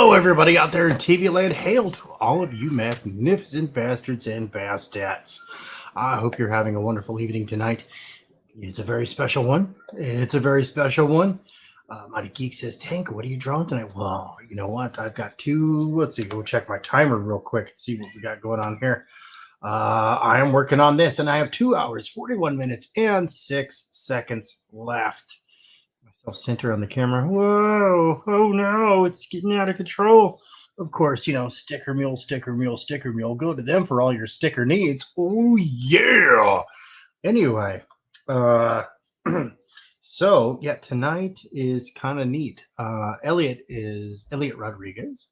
Hello, everybody out there in TV land. Hail to all of you magnificent bastards and bastats. I hope you're having a wonderful evening tonight. It's a very special one. Mighty Geek says, Tank, what are you drawing tonight? Well, you know what? I've got let's see, go check my timer real quick and see what we got going on here. I am working on this, and I have 2 hours, 41 minutes, and 6 seconds left. Myself center on the camera. Whoa, oh no, it's getting out of control. Of course, sticker mule. Go to them for all your sticker needs. Oh yeah. Anyway, so yeah, tonight is kind of neat. Elliot Rodriguez,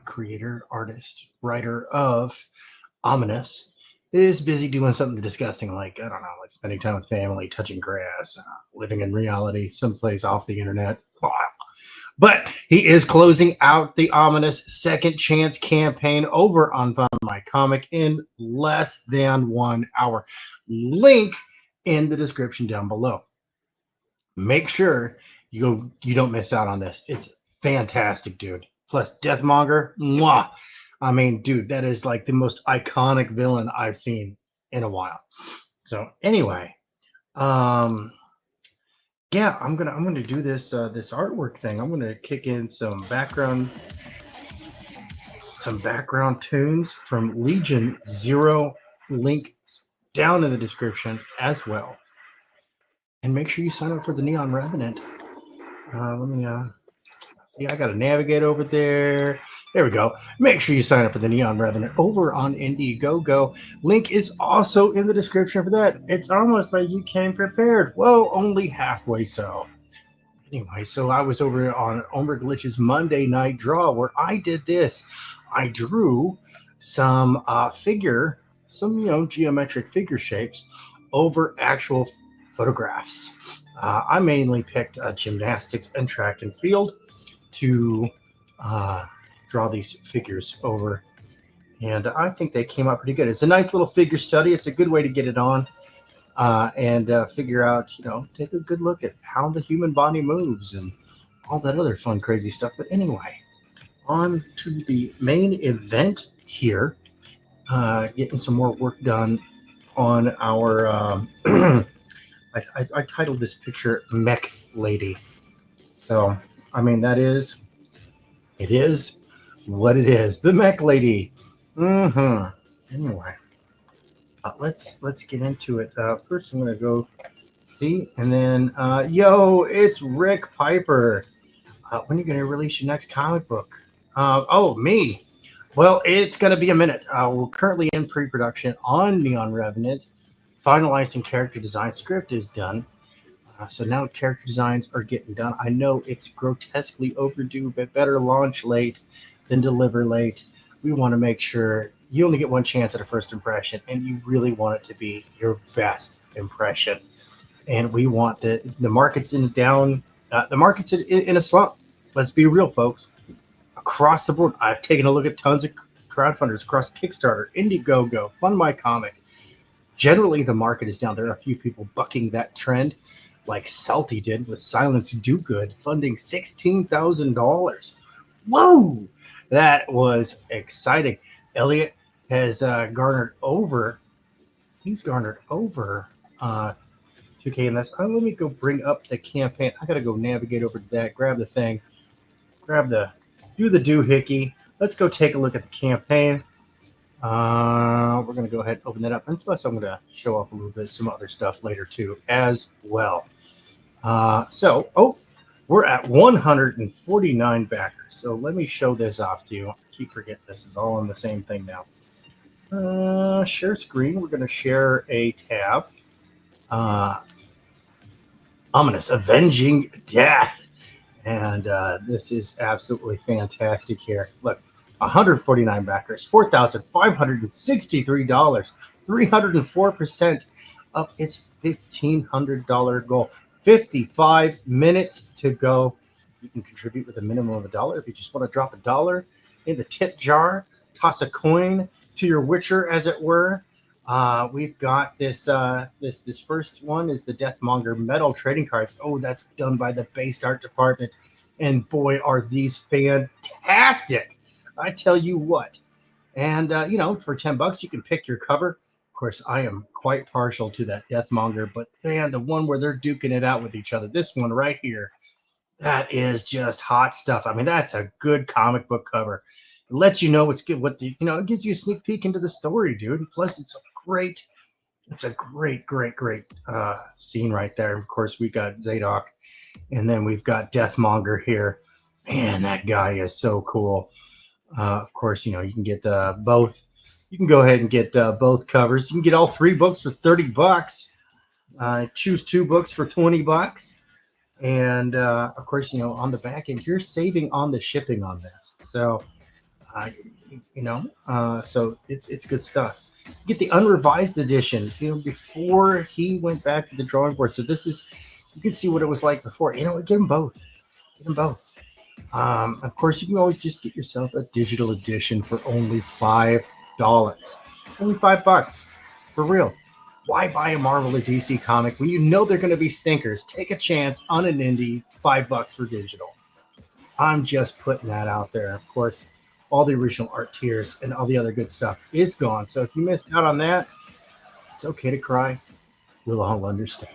creator, artist, writer of Ominous, is busy doing something disgusting, like, I don't know, like spending time with family, touching grass, living in reality, someplace off the internet. But he is closing out the Ominous Second Chance campaign over on Find My Comic in less than 1 hour. Link in the description down below. Make sure you don't miss out on this. It's fantastic, dude. Plus Deathmonger, mwah. I mean, dude, that is like the most iconic villain I've seen in a while. So anyway, yeah, I'm gonna do this this artwork thing. I'm gonna kick in some background tunes from Legion Zero. Links down in the description as well. And make sure you sign up for the Neon Revenant. Let me see, I got to navigate over there. There we go. Make sure you sign up for the Neon Revenant over on Indiegogo. Link is also in the description for that. It's almost like you came prepared. Well, only halfway so. Anyway, so I was over on Omer Glitch's Monday night draw where I did this. I drew some geometric figure shapes over actual photographs. I mainly picked gymnastics and track and field to draw these figures over, and I think they came out pretty good. It's a nice little figure study. It's a good way to get it on and figure out, take a good look at how the human body moves and all that other fun, crazy stuff. But anyway, on to the main event here. Getting some more work done on our I titled this picture Mech Lady. So I mean, it is what it is. The Mech Lady. Anyway, let's get into it. First, I'm gonna go see, and then it's Rick Piper. When are you gonna release your next comic book? Oh, me. Well, it's gonna be a minute. We're currently in pre-production on Neon Revenant. Finalizing character design. Script is done. So now character designs are getting done. I know it's grotesquely overdue, but better launch late than deliver late. We want to make sure you only get one chance at a first impression, and you really want it to be your best impression. And we want the market's in a slump. Let's be real, folks. Across the board, I've taken a look at tons of crowdfunders across Kickstarter, Indiegogo, Fund My Comic. Generally, the market is down. There are a few people bucking that trend, like Salty did with Silence Do Good, funding $16,000. Whoa! That was exciting. Elliot has garnered over 2K, and that's. Let me go bring up the campaign. I gotta go navigate over to that, grab the thing, do the doohickey. Let's go take a look at the campaign. We're going to go ahead and open that up. And plus, I'm going to show off a little bit some other stuff later, too, as well. We're at 149 backers. So let me show this off to you. I keep forgetting this is all on the same thing now. Share screen. We're going to share a tab. Ominous Avenging Death. And this is absolutely fantastic here. Look. 149 backers, $4,563, 304% up its $1,500 goal. 55 minutes to go. You can contribute with a minimum of $1. If you just want to drop $1 in the tip jar, toss a coin to your Witcher, as it were. We've got this. This first one is the Deathmonger metal trading cards. Oh, that's done by the Based Art Department. And boy, are these fantastic. I tell you what. And, for $10, you can pick your cover. Of course, I am quite partial to that Deathmonger, but man, the one where they're duking it out with each other, this one right here, that is just hot stuff. I mean, that's a good comic book cover. It lets you know what's good, it gives you a sneak peek into the story, dude. Plus, it's a great scene right there. Of course, we got Zadok, and then we've got Deathmonger here. Man, that guy is so cool. Of course, you can get both. You can go ahead and get both covers. You can get all 3 books for $30. Choose 2 books for $20. And of course, on the back end, you're saving on the shipping on this. So, so it's good stuff. Get the unrevised edition, before he went back to the drawing board. So you can see what it was like before. Get them both. Get them both. Of course, you can always just get yourself a digital edition for only $5. Only $5 for real. Why buy a Marvel or DC comic when you know they're going to be stinkers? Take a chance on an indie, $5 for digital. I'm just putting that out there. Of course, all the original art tiers and all the other good stuff is gone. So if you missed out on that, it's okay to cry. We'll all understand.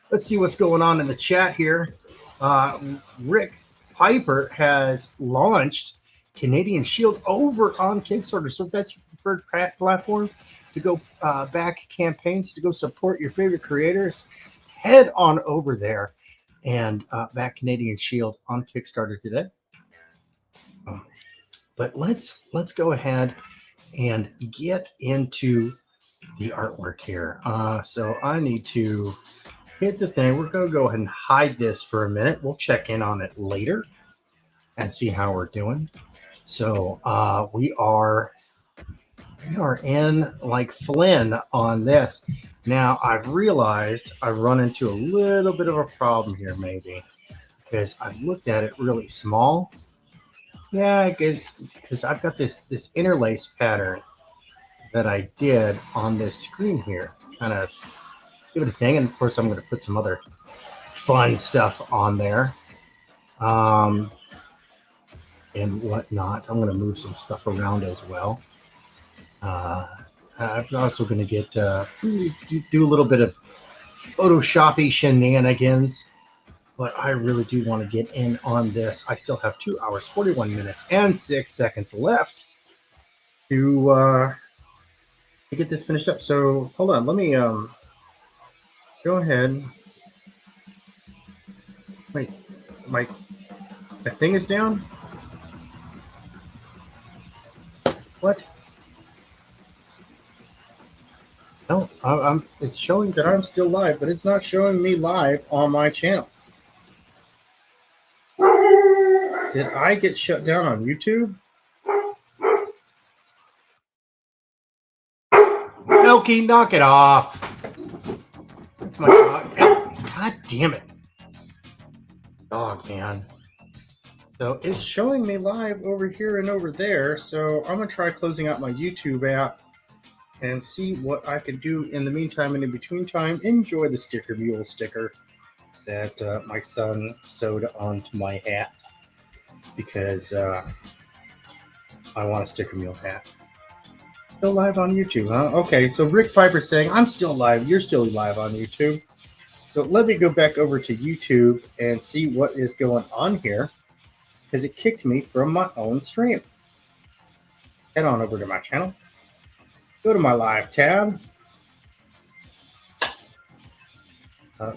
Let's see what's going on in the chat here. Rick Piper has launched Canadian Shield over on Kickstarter. So if that's your preferred platform to go back campaigns, to go support your favorite creators, head on over there and back Canadian Shield on Kickstarter today. But let's go ahead and get into the artwork here. So I need to hit the thing. We're going to go ahead and hide this for a minute. We'll check in on it later and see how we're doing. So we are in like Flynn on this. Now I've realized I've run into a little bit of a problem here, maybe because I've looked at it really small. Yeah, I guess because I've got this interlace pattern that I did on this screen here. Kind of give it a thing, and of course I'm going to put some other fun stuff on there. And whatnot. I'm going to move some stuff around as well. I'm also going to get do a little bit of Photoshoppy shenanigans, but I really do want to get in on this. I still have 2 hours, 41 minutes, and 6 seconds left to get this finished up. So hold on, let me go ahead. Wait, my thing is down. What? No, it's showing that I'm still live, but it's not showing me live on my channel. Did I get shut down on YouTube? Elkie, knock it off. That's my dog. God damn it. Dog, man. So it's showing me live over here and over there. So I'm going to try closing out my YouTube app and see what I can do in the meantime. And in between time, enjoy the Sticker Mule sticker that my son sewed onto my hat because I want a Sticker Mule hat. Still live on YouTube, huh? Okay, so Rick Piper's saying, I'm still live. You're still live on YouTube. So let me go back over to YouTube and see what is going on here, because it kicked me from my own stream. Head on over to my channel. Go to my live tab.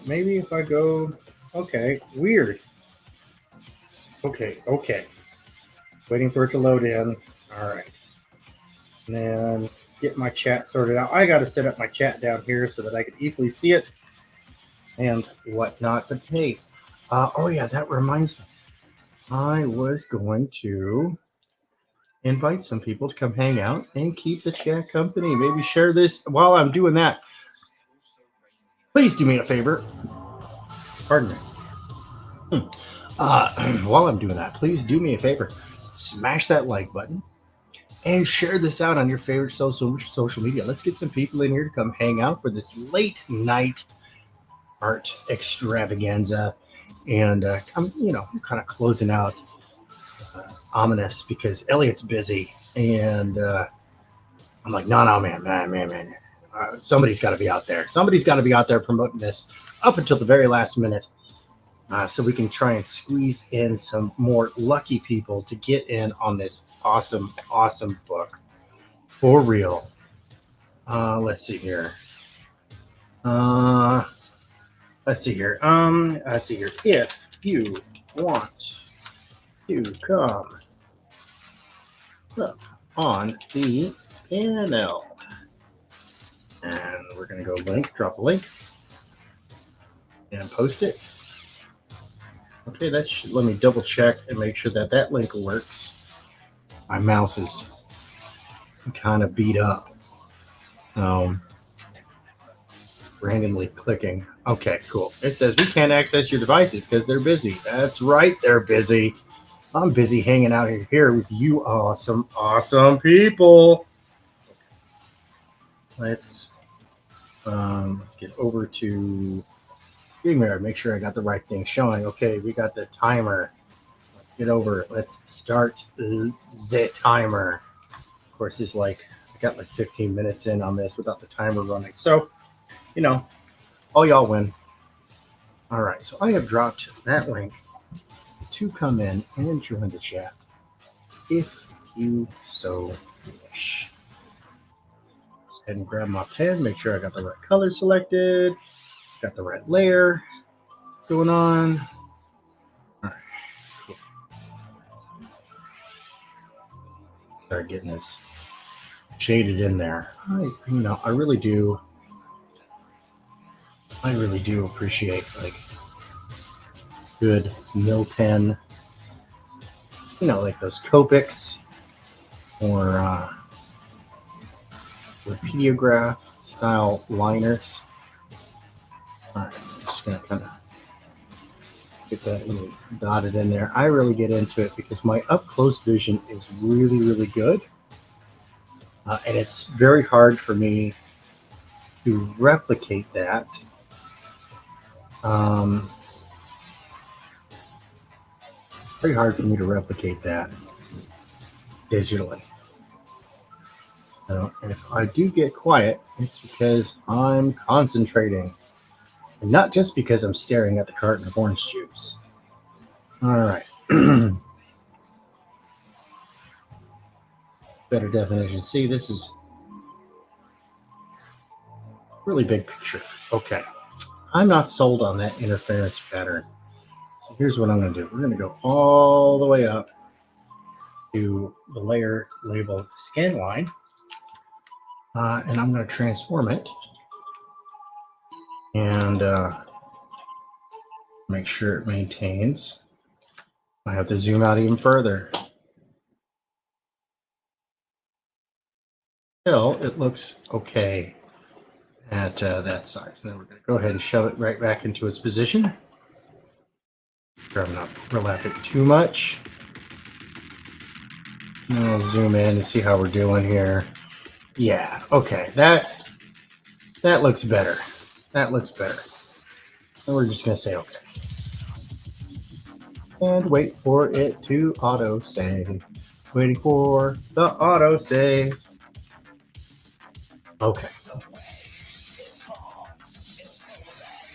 Maybe if I go, okay, weird. Okay. Waiting for it to load in. All right. And then get my chat sorted out. I got to set up my chat down here so that I can easily see it and whatnot. But hey, oh yeah, that reminds me. I was going to invite some people to come hang out and keep the chat company. Maybe share this while I'm doing that. Please do me a favor. Pardon me. While I'm doing that, please do me a favor. Smash that like button and share this out on your favorite social media. Let's get some people in here to come hang out for this late night art extravaganza, and I'm kind of closing out ominous because Elliot's busy, and I'm like, no, man. Somebody's got to be out there. Somebody's got to be out there promoting this up until the very last minute, so we can try and squeeze in some more lucky people to get in on this awesome book for real. Let's see here. Let's see here. If you want to come up on the panel, and we're going to go drop a link, and post it. Okay, that should let me double check and make sure that link works. My mouse is kind of beat up. Randomly clicking. Okay, cool. It says we can't access your devices because they're busy. That's right, they're busy. I'm busy hanging out here with you awesome people. Let's get over to StreamYard. Make sure I got the right thing showing. Okay, we got the timer. Let's get over. Let's start the timer. Of course, it's like I got like 15 minutes in on this without the timer running. So, all y'all win. All right, so I have dropped that link to come in and join the chat if you so wish. Go ahead and grab my pen, make sure I got the right color selected, got the right layer going on. All right, cool. Start getting this shaded in there. I really do appreciate like good mill pen, like those Copics or Pediograph style liners. All right, I'm just gonna kind of get that little dotted in there. I really get into it because my up close vision is really good, and it's very hard for me to replicate that. Very hard for me to replicate that digitally. And if I do get quiet, it's because I'm concentrating, and not just because I'm staring at the carton of orange juice. All right. Better definition. See, this is really big picture. Okay. I'm not sold on that interference pattern. So here's what I'm going to do. We're going to go all the way up to the layer labeled scan line. And I'm going to transform it and make sure it maintains. I have to zoom out even further. Still, it looks okay at that size. Now we're going to go ahead and shove it right back into its position. I'm not overlap it too much. And then we'll zoom in and see how we're doing here. Yeah, okay, that looks better. That looks better. And we're just going to say okay. And wait for it to auto save. Waiting for the auto save. Okay.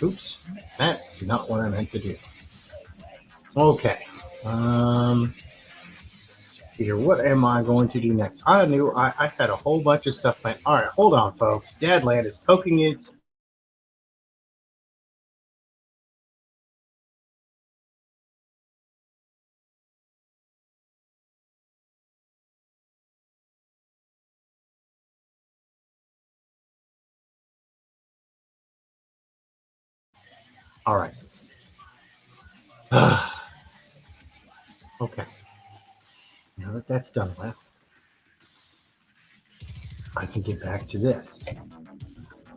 Oops, that's not what I meant to do. Okay. Here, what am I going to do next? I knew I had a whole bunch of stuff planned. All right, hold on, folks. Dadland is poking its. All right. Okay. Now that that's done with, I can get back to this.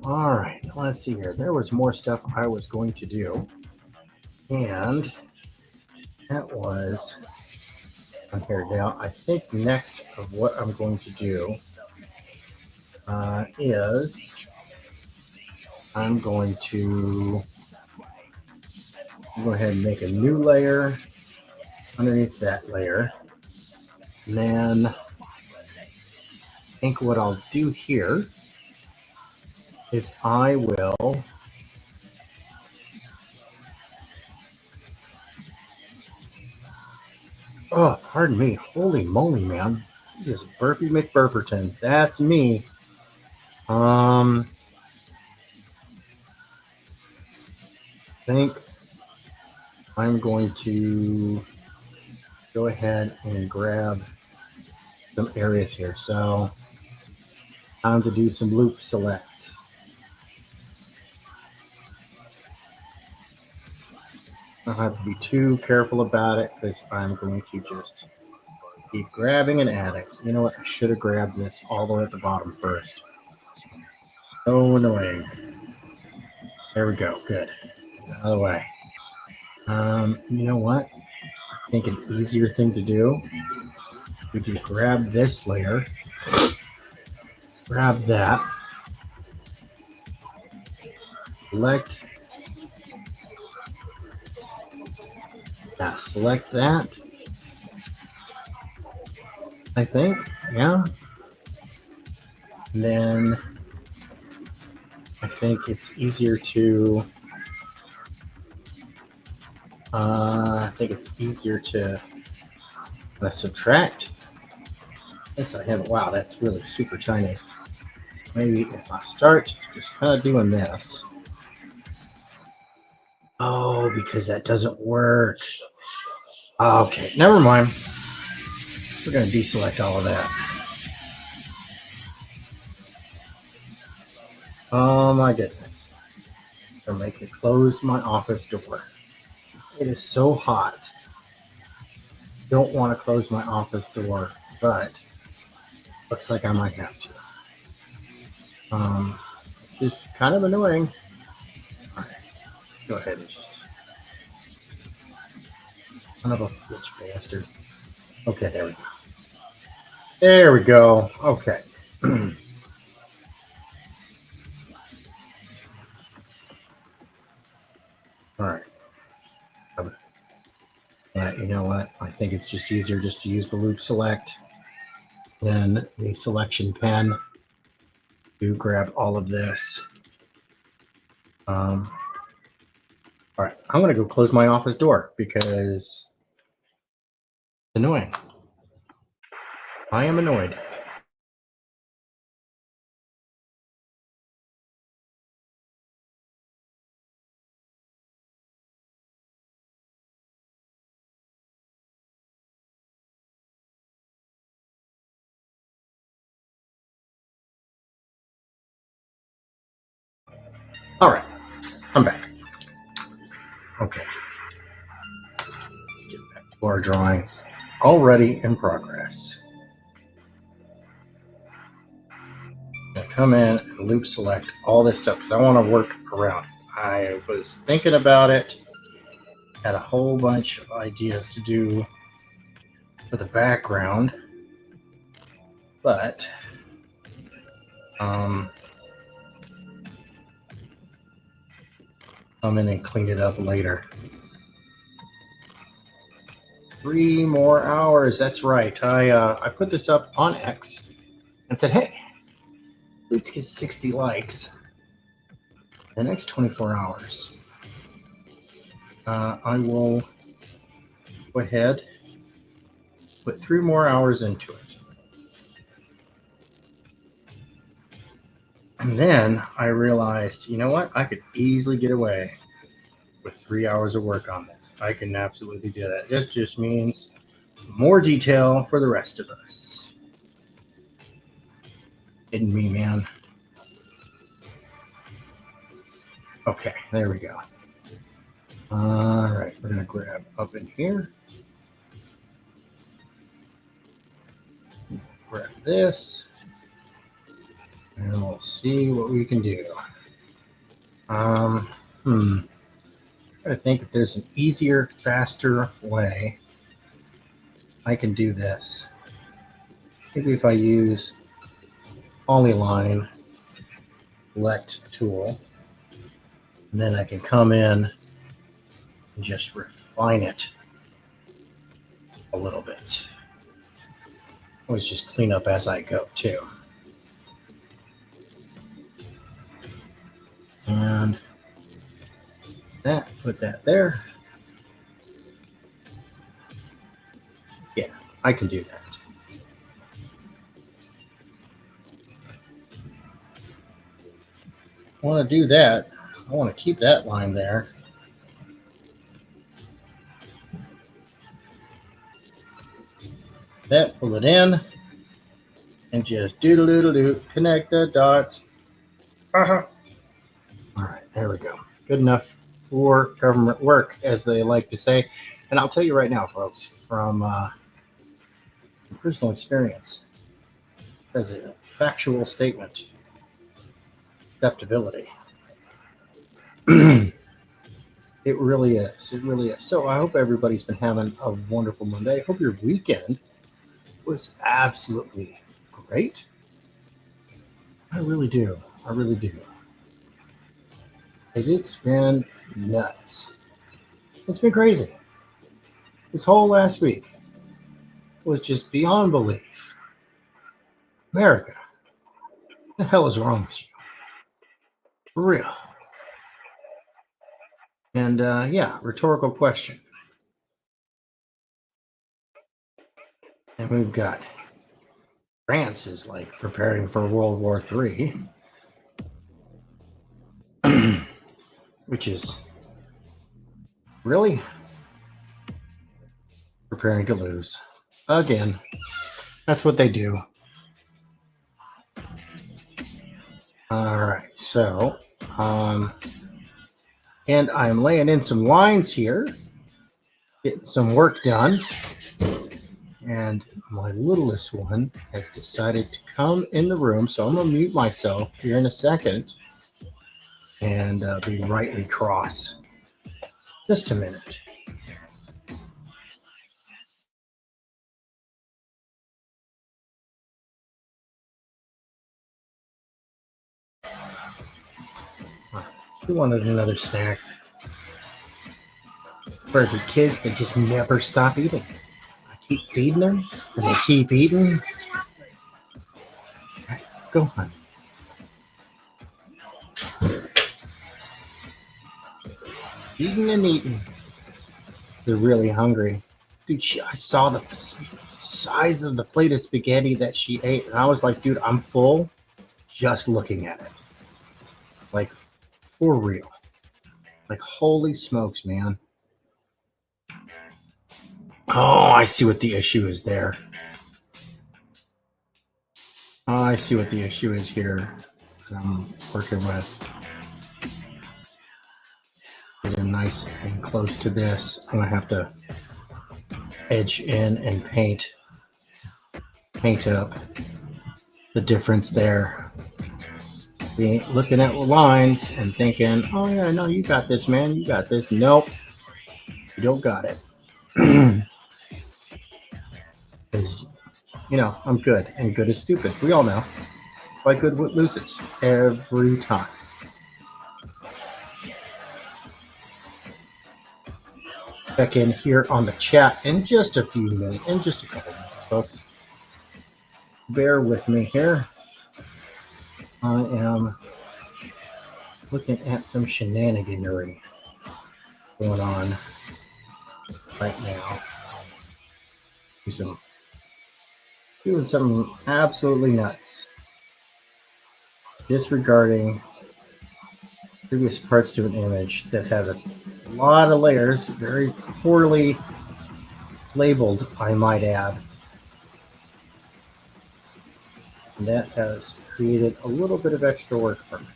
All right, let's see here. There was more stuff I was going to do, and that was on here. Now, I think next of what I'm going to do is I'm going to Go ahead and make a new layer underneath that layer. And then I think what I'll do here is I will oh, pardon me. Holy moly, man. This is Burpee McBurperton. That's me. I think I'm going to go ahead and grab some areas here. So time to do some loop select. I don't have to be too careful about it because I'm going to just keep grabbing and adding. You know what? I should have grabbed this all the way at the bottom first. So annoying. There we go. Good. Out of the way. You know what? I think an easier thing to do would be grab this layer, grab that, select that. I think, yeah. And then I think it's easier to. Subtract. Yes, I have. Wow, that's really super tiny. Maybe if I start just kind of doing this. Oh, because that doesn't work. Okay, never mind. We're going to deselect all of that. Oh my goodness. They're making me close my office door. It is so hot. Don't want to close my office door, but looks like I might have to. Just kind of annoying. All right, let's go ahead and just. Son of a bitch bastard. Okay, there we go. There we go. Okay. All right. You know what? I think it's just easier just to use the loop select than the selection pen to grab all of this. All right. I'm going to go close my office door because it's annoying. I am annoyed. All right. I'm back. Okay. Let's get back to our drawing. Already in progress. I come in and loop select all this stuff because I want to work around. I was thinking about it, had a whole bunch of ideas to do for the background, but come in and clean it up later. 3 more hours. That's right. I put this up on X and said, hey, let's get 60 likes the next 24 hours. I will go ahead, put 3 more hours into it. And then I realized, you know what? I could easily get away with 3 hours of work on this. I can absolutely do that. This just means more detail for the rest of us. Kidding me, man. Okay, there we go. All right, we're gonna grab up in here. Grab this. And we'll see what we can do. I think if there's an easier, faster way I can do this. Maybe if I use polyline select tool, and then I can come in and and just refine it a little bit. Always just clean up as I go too. And that, put that there. Yeah, I can do that. I want to do that. I want to keep that line there. That, pull it in, and just doodle-doodle-doo, connect the dots. All right, there we go. Good enough for government work, as they like to say. And I'll tell you right now, folks, from personal experience, as a factual statement, acceptability. It really is. It really is. So I hope everybody's been having a wonderful Monday. I hope your weekend was absolutely great. I really do. I really do. Because it's been nuts. It's been crazy. This whole last week was just beyond belief. America, what the hell is wrong with you? For real. And yeah, rhetorical question. And we've got France is like preparing for World War III, which is really preparing to lose again. That's what they do. All right, so and I'm laying in some lines here, getting some work done. And my littlest one has decided to come in the room, so I'm going to mute myself here in a second and be rightly cross. Just a minute. Who wanted another snack? For the kids that just never stop eating. I keep feeding them, and they keep eating. Right, go on. Eating and eating. They're really hungry. Dude, I saw the size of the plate of spaghetti that she ate, and I was like, dude, I'm full just looking at it. Like, for real. Like, holy smokes, man. Oh, I see what the issue is there. Oh, I see what the issue is here that I'm working with. Getting nice and close to this. I'm going to have to edge in and paint up the difference there. See, looking at the lines and thinking, oh yeah, no, you got this, man. You got this. Nope. You don't got it. Because, you know, I'm good, and good is stupid. We all know. Why good loses every time. Check in here on the chat in just a few minutes, in just a couple minutes, folks. Bear with me here. I am looking at some shenaniganery going on right now. Doing something absolutely nuts. Disregarding previous parts to an image that has a lot of layers, very poorly labeled, I might add. And that has created a little bit of extra work for me.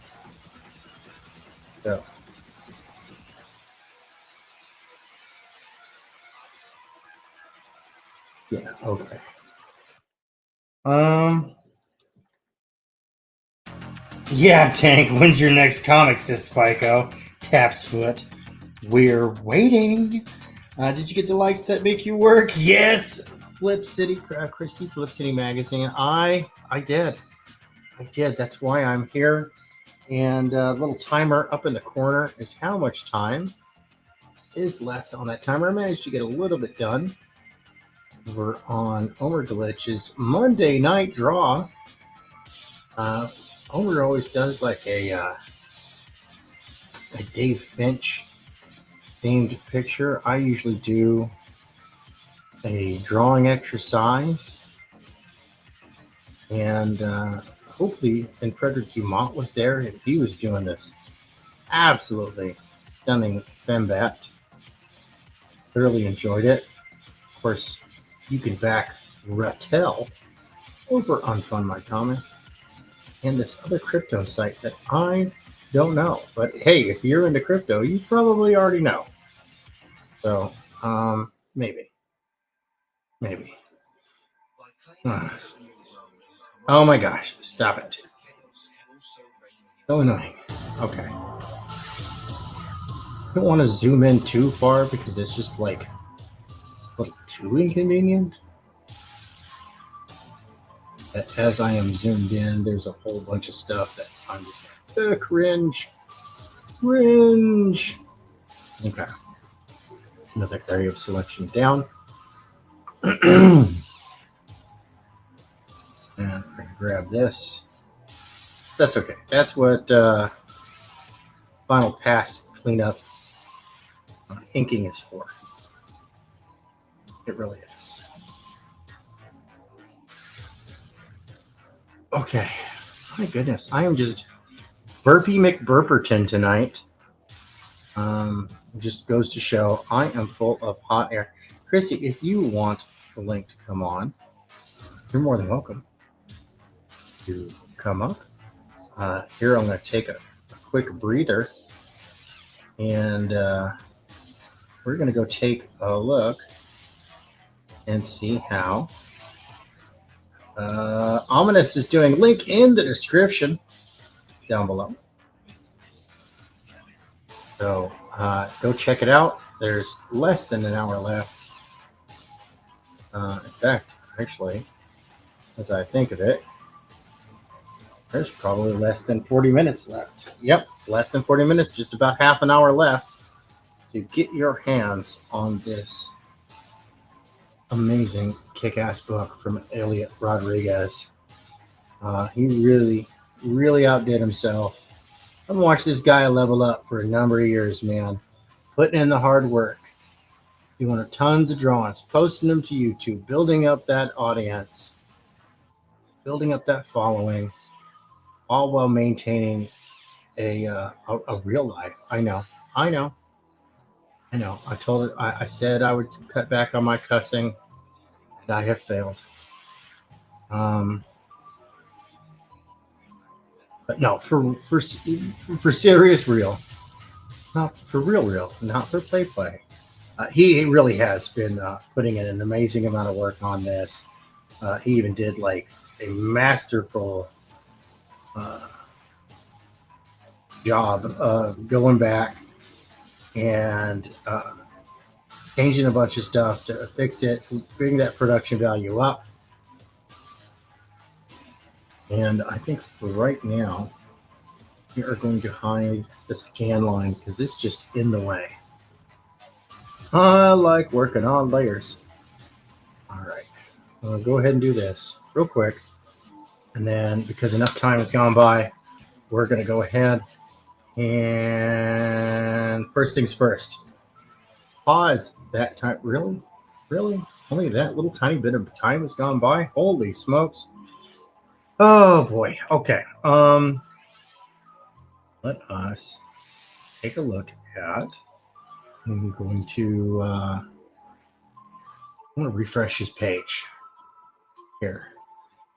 So, yeah, okay. Yeah, Tank, when's your next comic, says Spyco. Taps foot. We're waiting. Did you get the likes that make you work? Yes. Flip City, Christy, Flip City Magazine. I did. That's why I'm here. And a little timer up in the corner is how much time is left on that timer. I managed to get a little bit done. We're on Omer Glitch's Monday night draw. Omer always does like a Dave Finch themed picture. I usually do a drawing exercise, and hopefully, and Frederick Dumont was there, and he was doing this absolutely stunning fembat. Thoroughly enjoyed it. Of course, you can back Rattel over on Fund My Comic and this other crypto site that I don't know. But hey, if you're into crypto, you probably already know. So, maybe. Oh my gosh, stop it. So annoying. Okay. I don't want to zoom in too far because it's just like a little too inconvenient. As I am zoomed in, there's a whole bunch of stuff that I'm just like, cringe. Okay. Another area of selection down. And I can grab this. That's okay. That's what Final Pass cleanup inking is for. It really is. Okay. My goodness. I am just Burpee McBurperton tonight. Just goes to show I am full of hot air. Christy, if you want the link to come on, you're more than welcome to come up. Here I'm going to take a quick breather, and we're going to go take a look and see how Ominous is doing. Link in the description down below. So go check it out. There's less than an hour left. In fact, actually, as I think of it, there's probably less than 40 minutes left. Yep, less than 40 minutes, just about half an hour left to get your hands on this amazing kick-ass book from Elliot Rodriguez. He really outdid himself. I've watched this guy level up for a number of years, man. Putting in the hard work, doing tons of drawings, posting them to YouTube, building up that audience, building up that following, all while maintaining a real life. I know. I said I would cut back on my cussing, and I have failed. But no, for serious real, not for real, not for play. He really has been putting in an amazing amount of work on this. He even did like a masterful job of going back and changing a bunch of stuff to fix it, bring that production value up. And I think for right now, we are going to hide the scan line because it's just in the way. I like working on layers. All right, I'll go ahead and do this real quick. And then because enough time has gone by, we're going to go ahead and first things first. Pause that time. Really? Only that little tiny bit of time has gone by? Holy smokes. Oh boy. Okay. Let us take a look at. I'm going to refresh his page. Here.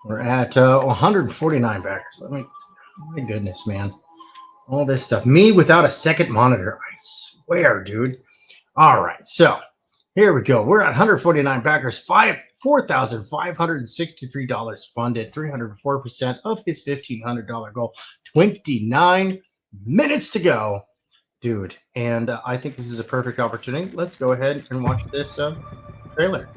We're at 149 backers. My goodness, man. All this stuff. Me without a second monitor. I swear, dude. All right. So here we go. We're at 149 backers, $4,563 funded, 304% of his $1,500 goal, 29 minutes to go, dude. And I think this is a perfect opportunity. Let's go ahead and watch this trailer.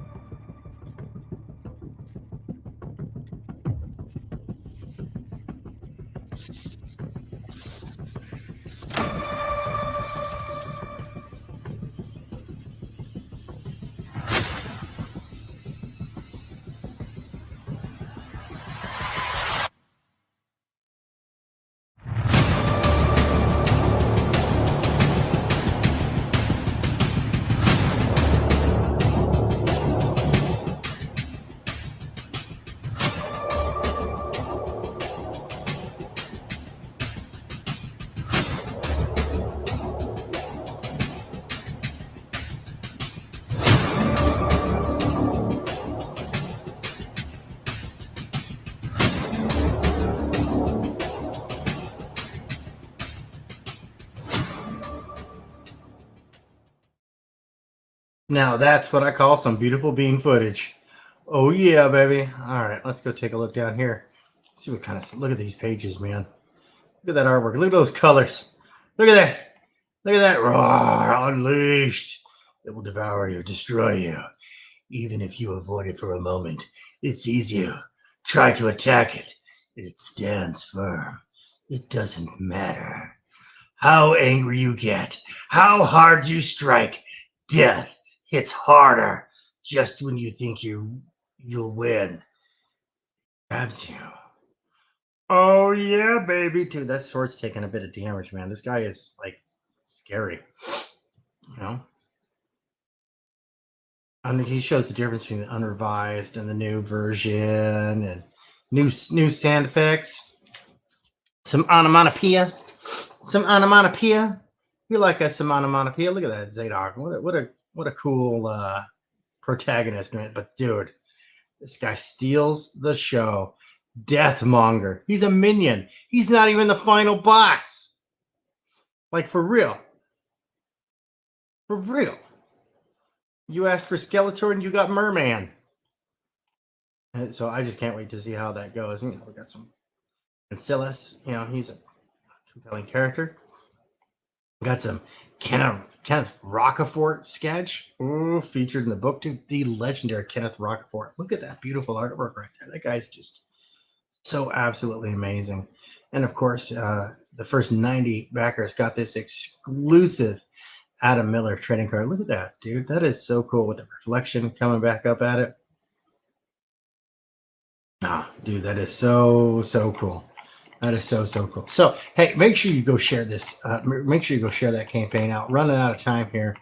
Now that's what I call some beautiful bean footage. Oh yeah, baby. All right, let's go take a look down here. See what kind of, look at these pages, man. Look at that artwork. Look at those colors. Look at that. Look at that. Roar, unleashed. It will devour you, destroy you. Even if you avoid it for a moment, it's easier. Try to attack it. It stands firm. It doesn't matter how angry you get, how hard you strike. Death hits harder just when you think you'll win. Grabs you. Oh yeah, baby. Dude, that sword's taking a bit of damage, man. This guy is like scary. You know? And he shows the difference between the unrevised and the new version and new sound effects. Some onomatopoeia. Some onomatopoeia. We like us some onomatopoeia. Look at that Zadok. What a cool protagonist, man. But dude, this guy steals the show. Deathmonger. He's a minion. He's not even the final boss. Like, for real. For real. You asked for Skeletor and you got Merman. And so I just can't wait to see how that goes. You know, we got some Ancillus. You know, he's a compelling character. We got some Kenneth Rocafort sketch. Ooh, featured in the book, dude. The legendary Kenneth Rocafort. Look at that beautiful artwork right there. That guy's just so absolutely amazing. And of course, the first 90 backers got this exclusive Adam Miller trading card. Look at that, dude. That is so cool with the reflection coming back up at it. Ah, dude, that is so cool. That is so cool. So, hey, make sure you go share this. Make sure you go share that campaign out. Running out of time here.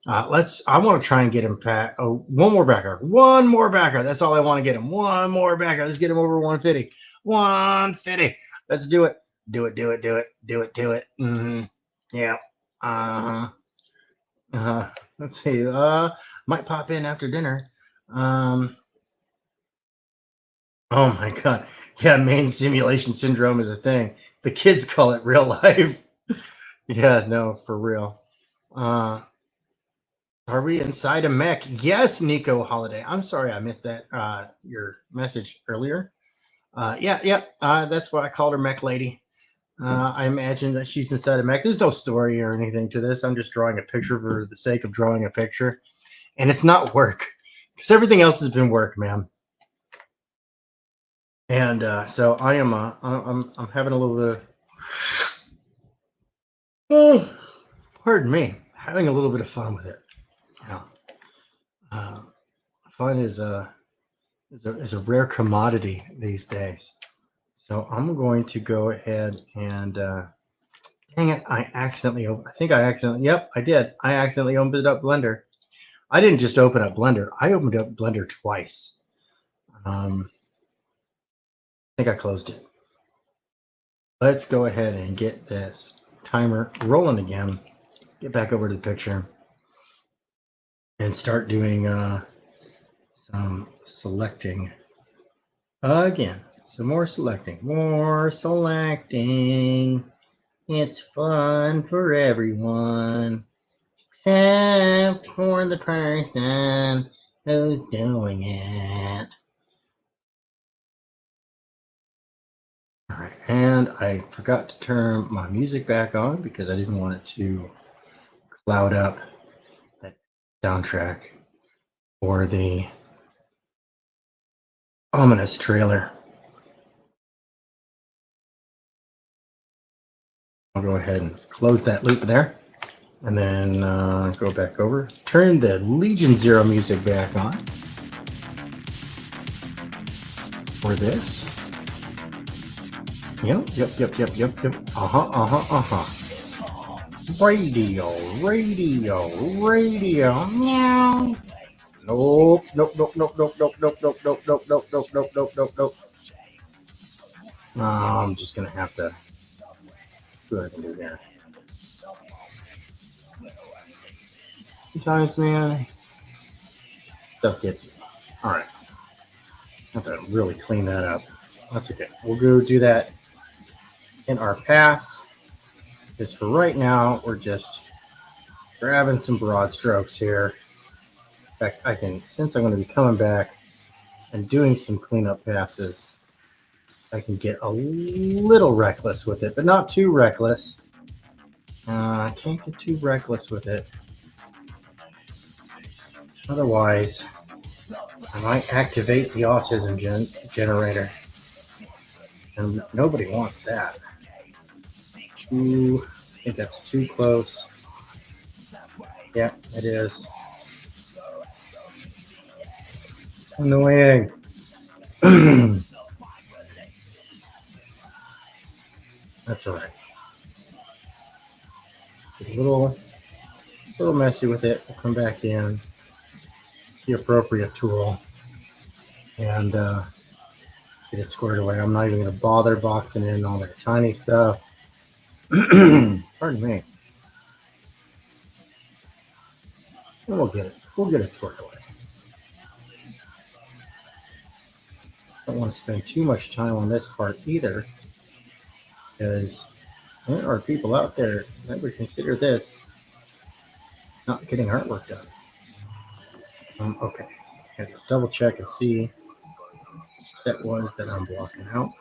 I want to try and get him one more backer. One more backer. That's all I want to get him. One more backer. Let's get him over 150. 150. Let's do it. Do it. Mm-hmm. Yeah. Let's see. Might pop in after dinner. Oh my God. Yeah, main simulation syndrome is a thing. The kids call it real life. Yeah, no, for real. Are we inside a mech? Yes, Nico Holiday. I'm sorry I missed that your message earlier. That's why I called her Mech Lady. I imagine that she's inside a mech. There's no story or anything to this. I'm just drawing a picture for the sake of drawing a picture. And it's not work. Because everything else has been work, man. And so I am I'm having a little bit of pardon me, having a little bit of fun with it. You know, fun is a rare commodity these days. So I'm going to go ahead and dang it, I accidentally yep, I did. I accidentally opened up Blender. I didn't just open up Blender. I opened up Blender twice. I think I closed it. Let's go ahead and get this timer rolling again. Get back over to the picture and start doing some selecting again. Some more selecting. More selecting. It's fun for everyone except for the person who's doing it. All right, and I forgot to turn my music back on because I didn't want it to cloud up that soundtrack or the ominous trailer. I'll go ahead and close that loop there and then go back over. Turn the Legion Zero music back on for this. Yep. Radio. Meow. Nope. I'm just gonna have to go ahead and do that. Sometimes, man, stuff gets me. All right, have to really clean that up. That's okay. We'll go do that in our pass. Because for right now, we're just grabbing some broad strokes here. In fact, I can, since I'm going to be coming back and doing some cleanup passes, I can get a little reckless with it, but not too reckless. I can't get too reckless with it. Otherwise, I might activate the autism generator. And nobody wants that. Ooh, I think that's too close. Yeah, it is. Annoying. That's all right. Get a little messy with it. We'll come back in the appropriate tool and get it squared away. I'm not even going to bother boxing in all that tiny stuff. Pardon me. And we'll get it squared away. Don't want to spend too much time on this part either, because there are people out there that would consider this not getting artwork done. Okay, I have to double check and see what that was that I'm blocking out.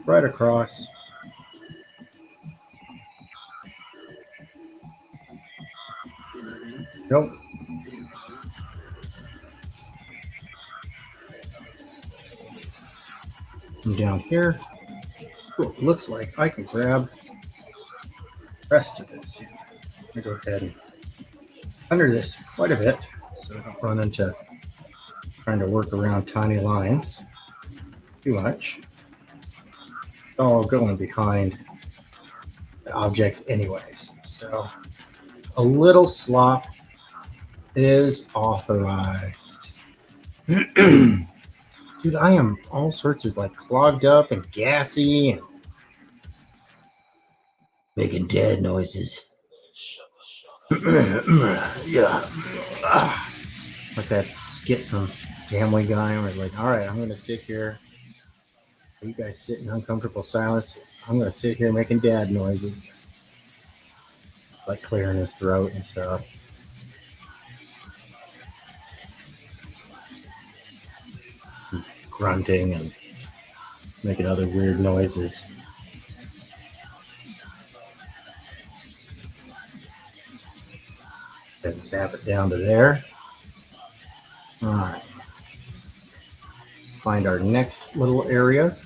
Right across. Nope. I'm down here. Cool. Looks like I can grab the rest of this. I'm gonna go ahead and under this quite a bit so I don't run into trying to work around tiny lines too much. It's all going behind the object anyways. So a little slop is authorized. Dude, I am all sorts of like clogged up and gassy and making dead noises. Yeah. Like that skit from Family Guy where it's like, all right, I'm going to sit here. You guys sit in uncomfortable silence. I'm going to sit here making dad noises. Like clearing his throat and stuff. And grunting and making other weird noises. Then zap it down to there. All right. Find our next little area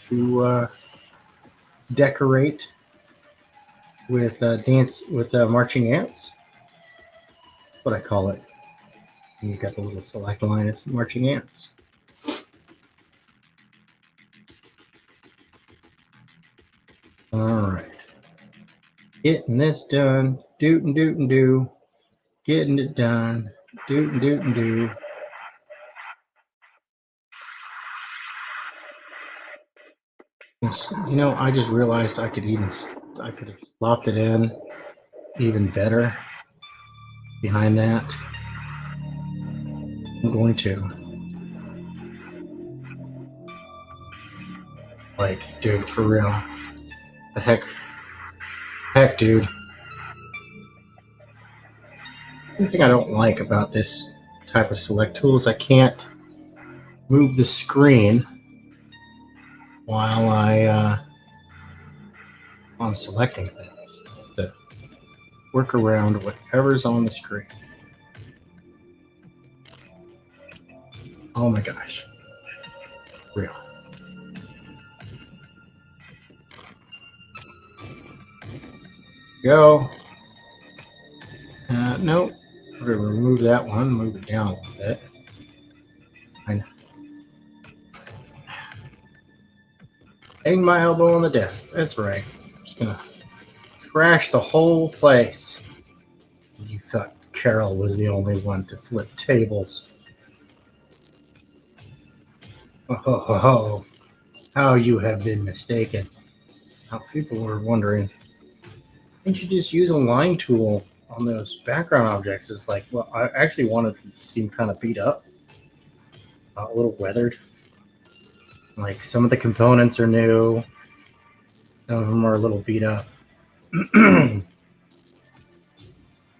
to decorate with marching ants. That's what I call it. And you've got the little select line. It's marching ants. All right. Getting this done. Doot and doot and do. Getting it done. Doot and doot and do. You know, I just realized I could have slopped it in even better behind that. I'm going to. Like, dude, for real. The heck, dude. The thing I don't like about this type of select tool is I can't move the screen while I'm selecting things. To work around whatever's on the screen. Oh my gosh. Real. Go. Nope. We're going to remove that one, move it down a little bit. I know. Hang my elbow on the desk. That's right. I'm just going to trash the whole place. You thought Carol was the only one to flip tables. Oh, how you have been mistaken. How people were wondering, didn't you just use a line tool on those background objects? It's like, well, I actually wanted to seem kind of beat up, a little weathered. Like some of the components are new, some of them are a little beat up.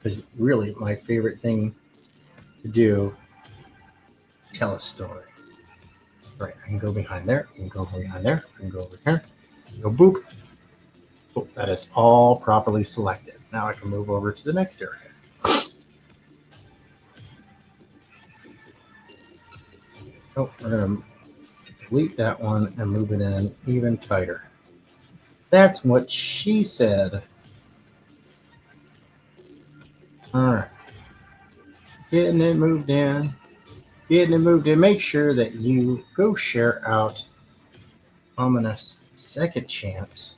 is really my favorite thing to do. Tell a story. Right, I can go behind there, I can go behind there, I can go over here, go boop. Oh, that is all properly selected. Now I can move over to the next area. Oh, we're going to delete that one and move it in even tighter. That's what she said. All right. Getting it moved in. Getting it moved in. Make sure that you go share out Ominous Second Chance.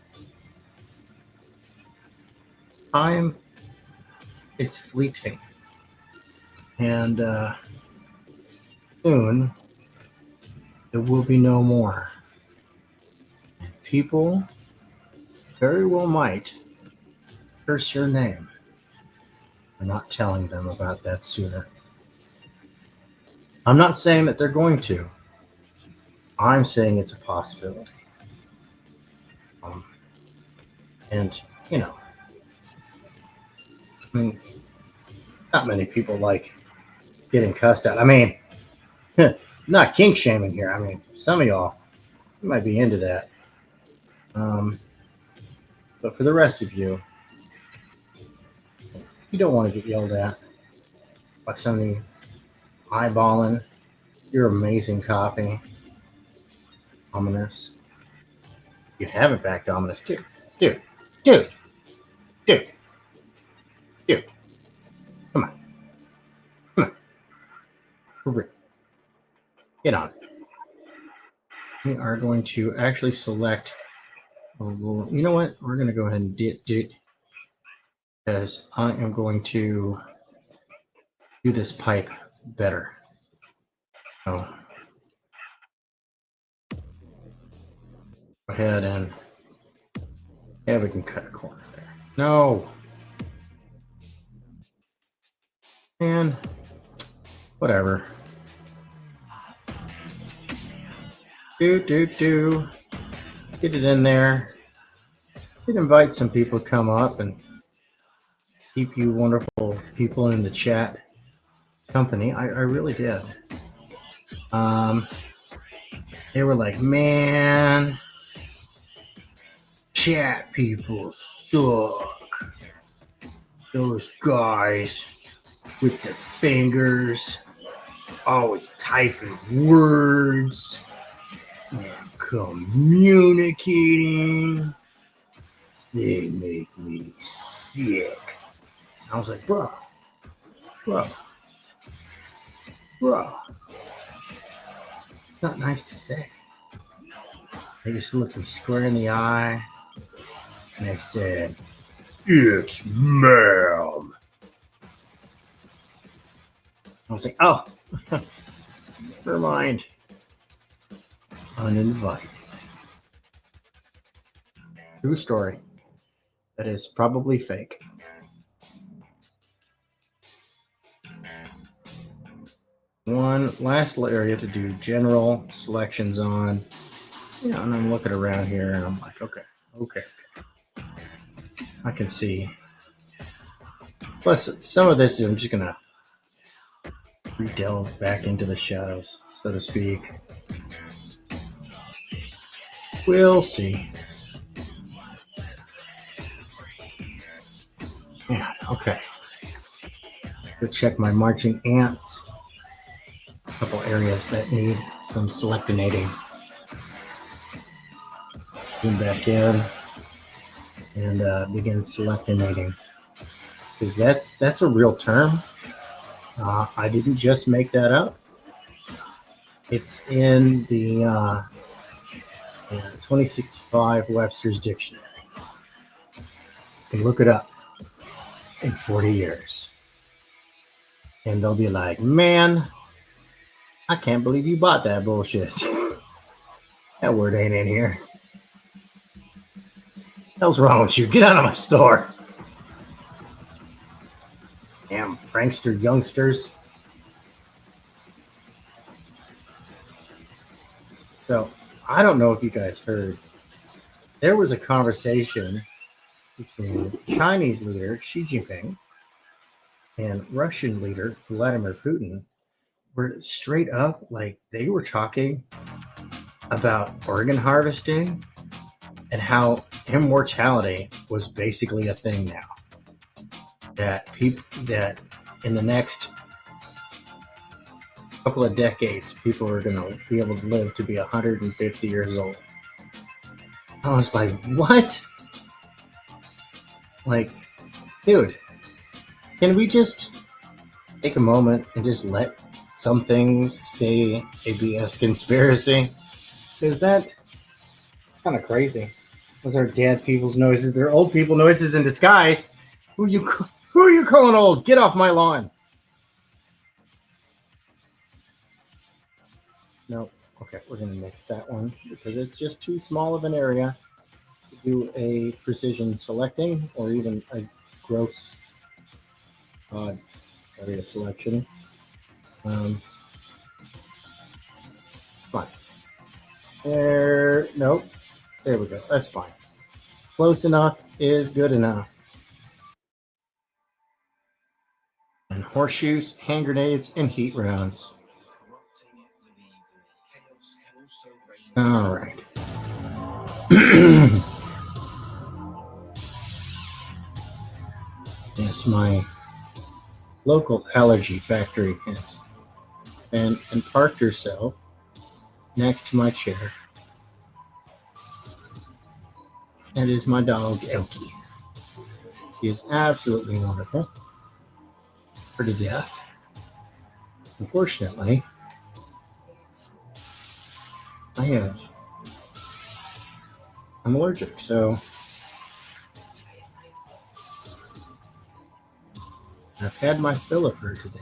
Time is fleeting. And soon there will be no more. And people very well might curse your name for not telling them about that sooner. I'm not saying that they're going to. I'm saying it's a possibility. And, you know, I mean, not many people like getting cussed out. I mean, not kink shaming here. I mean, some of y'all might be into that. But for the rest of you, you don't want to get yelled at by somebody eyeballing your amazing copy. Ominous. You haven't backed Ominous. Dude. Come on. Get on. We are going to actually select. You know what? We're going to go ahead and do it because I am going to do this pipe better. So go ahead and we can cut a corner there. No. And whatever. Do. Get it in there. Did invite some people to come up and keep you wonderful people in the chat company. I really did. They were like, man, chat people suck. Those guys with the fingers always typing words and communicating. They make me sick. I was like, bro. It's not nice to say. They just looked me square in the eye and they said, it's ma'am. I was like, oh, never mind. Uninvited. True story. That is probably fake. One last area to do general selections on. Yeah, and I'm looking around here and I'm like, okay. I can see. Plus, some of this I'm just gonna delve back into the shadows, so to speak. We'll see. Yeah, okay. Go check my marching ants. A couple areas that need some selectinating. Zoom back in and begin selectinating. Because that's a real term. I didn't just make that up. It's in the 2065 Webster's Dictionary. You can look it up in 40 years. And they'll be like, man, I can't believe you bought that bullshit. That word ain't in here. What the hell's wrong with you? Get out of my store. Damn prankster youngsters. So, I don't know if you guys heard. There was a conversation between Chinese leader Xi Jinping and Russian leader Vladimir Putin were straight up like they were talking about organ harvesting and how immortality was basically a thing now. That people that in the next couple of decades, people are going to be able to live to be 150 years old. I was like, what? Like, dude, can we just take a moment and just let some things stay a BS conspiracy? Is that kind of crazy? Those are dead people's noises. They're old people noises in disguise. Who are you calling old? Get off my lawn. No. Okay, we're going to mix that one because it's just too small of an area to do a precision selecting or even a gross odd area selection. Fine. There, nope. There we go. That's fine. Close enough is good enough. And horseshoes, hand grenades, and heat rounds. All right. Yes, my local allergy factory has been and parked herself next to my chair. That is my dog, Elkie. She is absolutely wonderful. Her to death. Unfortunately, I'm allergic, so I've had my fill of her today.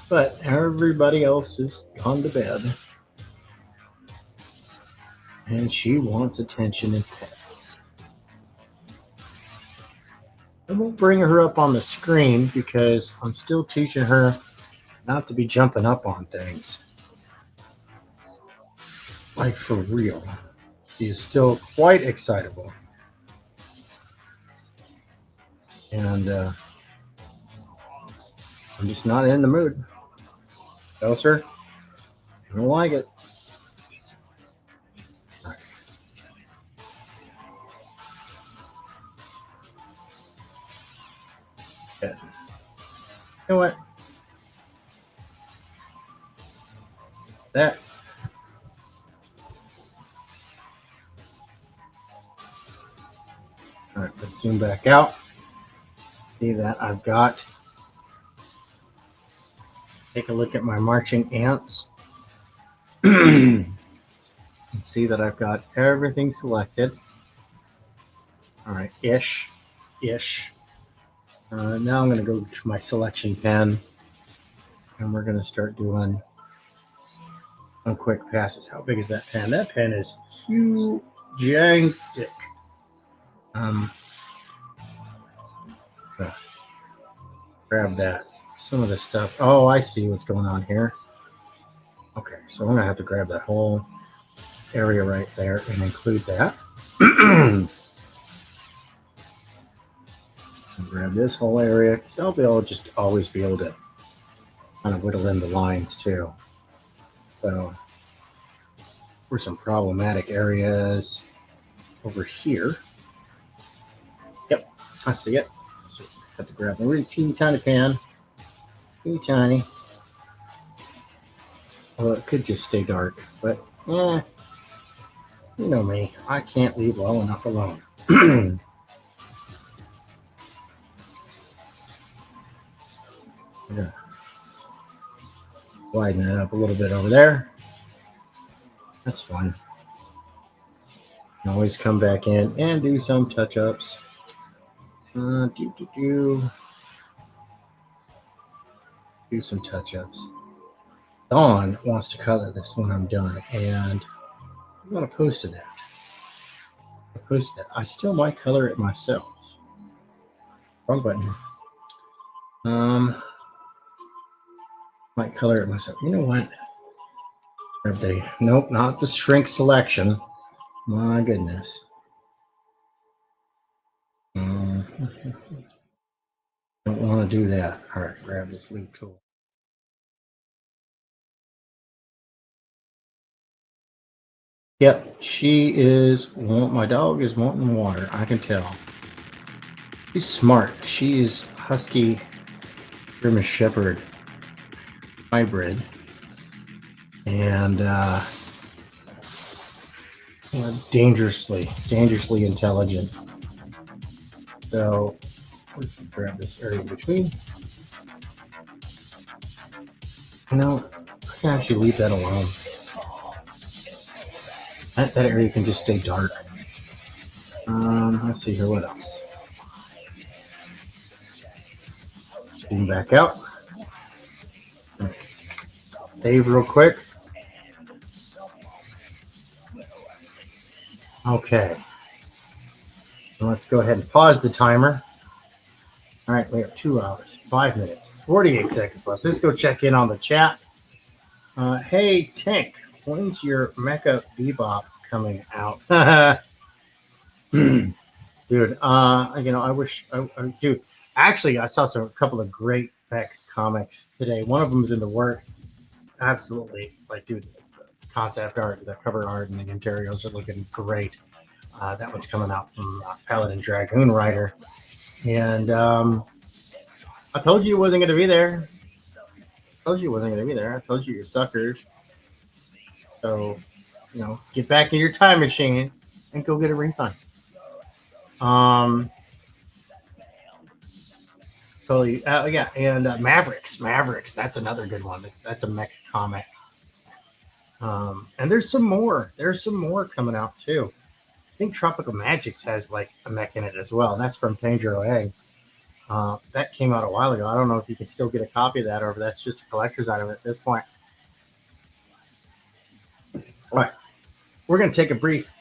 But everybody else is gone to bed. And she wants attention and pets. I won't bring her up on the screen because I'm still teaching her not to be jumping up on things. Like for real. She is still quite excitable. And I'm just not in the mood. No, sir. I don't like it. Right. Okay. You know what? That. All right, let's zoom back out. See that I've got. Take a look at my marching ants. And see that I've got everything selected. All right, ish. Now I'm going to go to my selection pen, and we're going to start doing some quick passes. How big is that pen? That pen is huge-gigantic. Grab that. Some of the stuff. Oh, I see what's going on here. Okay, so I'm going to have to grab that whole area right there and include that. Grab this whole area because I'll be able to just always be able to kind of whittle in the lines too. So for some problematic areas over here. Yep, I see it. So have to grab a really teeny tiny pan. Teeny tiny. Well, it could just stay dark, but you know me. I can't leave well enough alone. Yeah. Widen that up a little bit over there. That's fun. Can always come back in and do some touch-ups. Do some touch-ups. Dawn wants to color this when I'm done, and I'm going to post to that. I still might color it myself. Wrong button. Might color it myself. You know what? Nope, not the shrink selection. My goodness. Don't don't want to do that. All right, grab this loop tool. Yep, she is. My dog is wanting water. I can tell. She's smart. She is husky German Shepherd hybrid, and dangerously intelligent. So we can grab this area in between. You know, I can actually leave that alone. That area can just stay dark. Let's see here, what else? Zoom back out. Save real quick. Okay. Let's go ahead and pause the timer. All right, we have 2 hours, 5 minutes, 48 seconds left. Let's go check in on the chat. Hey, Tink, when's your Mecha Bebop coming out? Dude, I wish, dude, actually, I saw a couple of great Beck comics today. One of them is in the work. Absolutely. Like, dude, the concept art, the cover art, and the interiors are looking great. That one's coming out from Paladin Dragoon Rider. And I told you it wasn't going to be there. I told you you're suckers. So, get back in your time machine and go get a refund. Totally. Yeah, and Mavericks. That's another good one. That's a mech comic. And there's some more. There's some more coming out too. I think Tropical Magics has like a mech in it as well, and that's from Tanjiro Egg. That came out a while ago. I don't know if you can still get a copy of that, or if that's just a collector's item at this point. All right, we're going to take a brief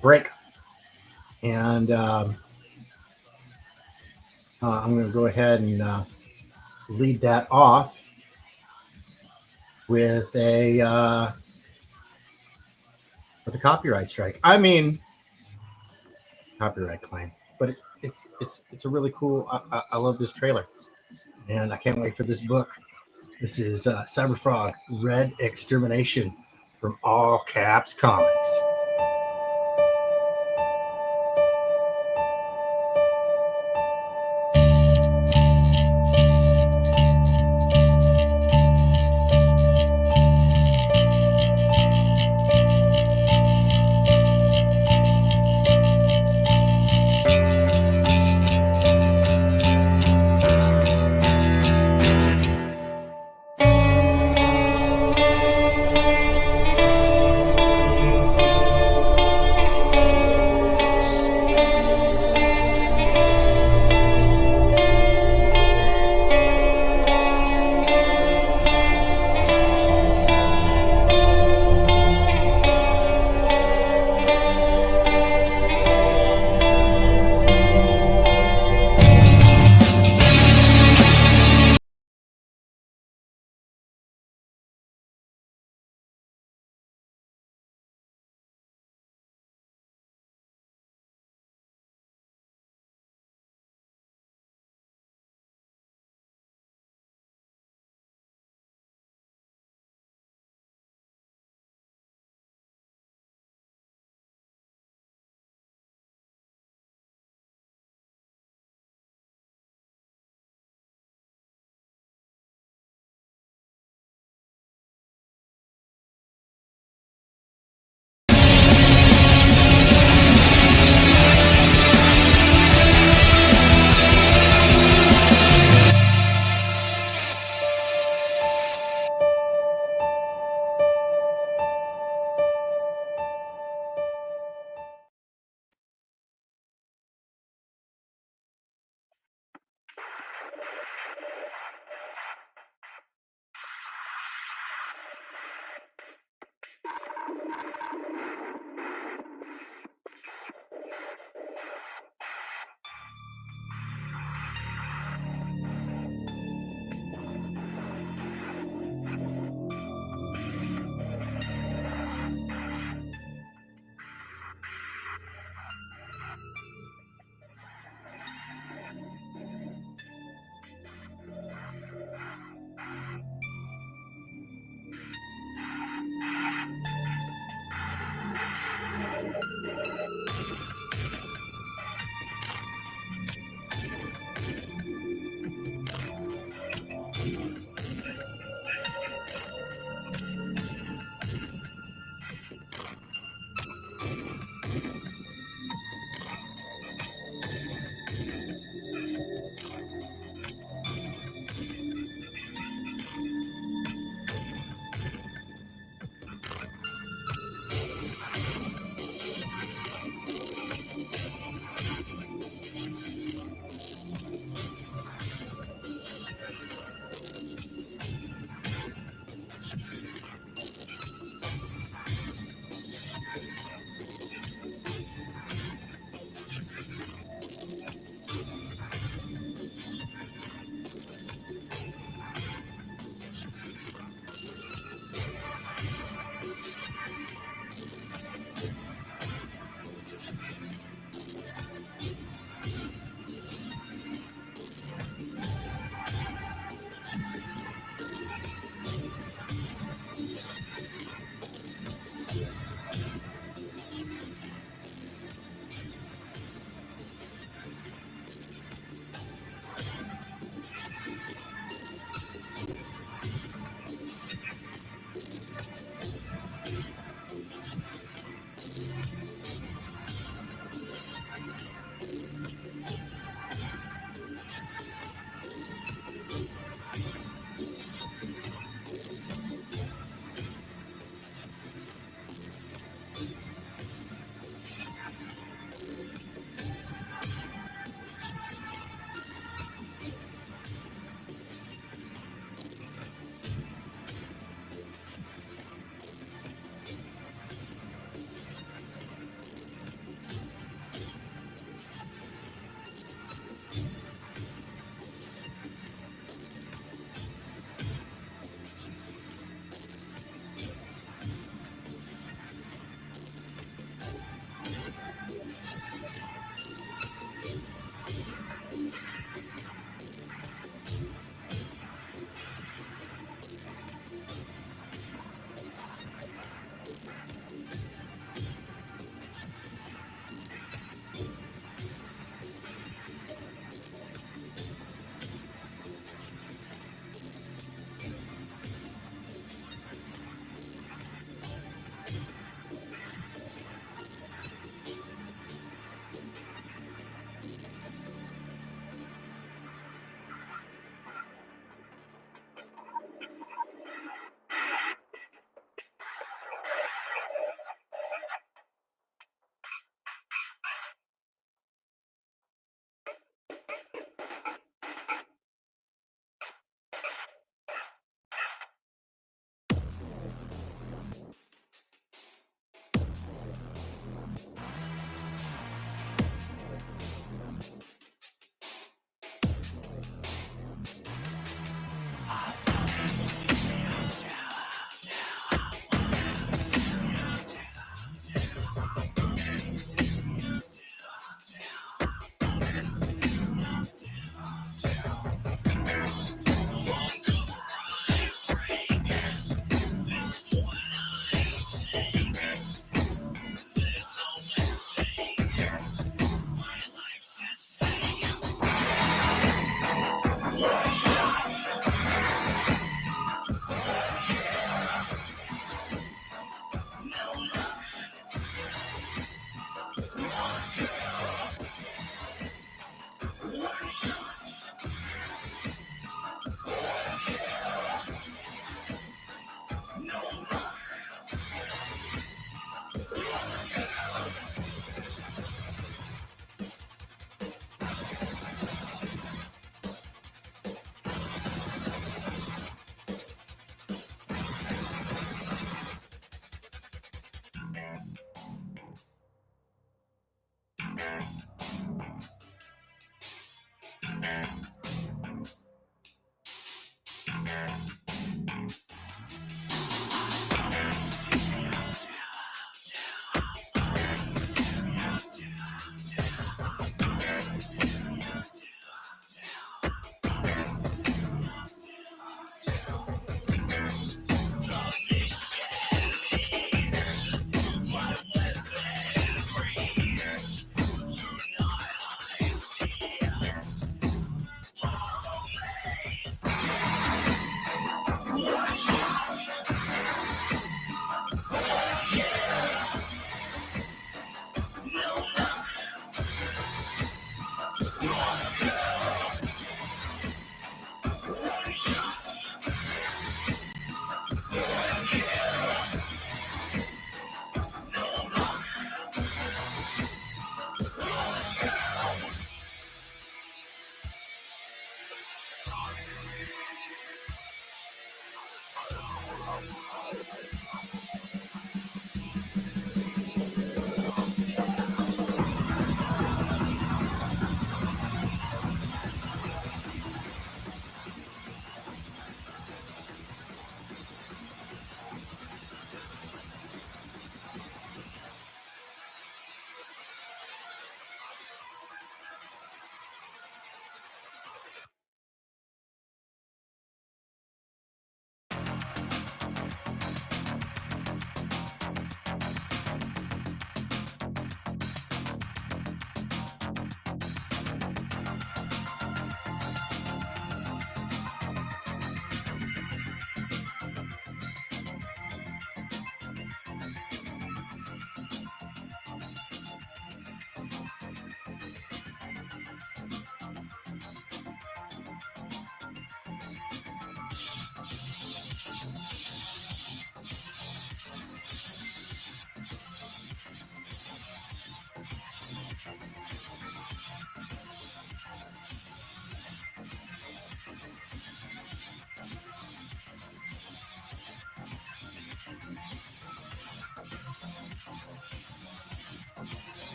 break, and I'm going to go ahead and lead that off with a copyright strike. I mean, copyright claim, but it's a really cool. I love this trailer, and I can't wait for this book. This is Cyberfrog Red Extermination from All Caps Comics.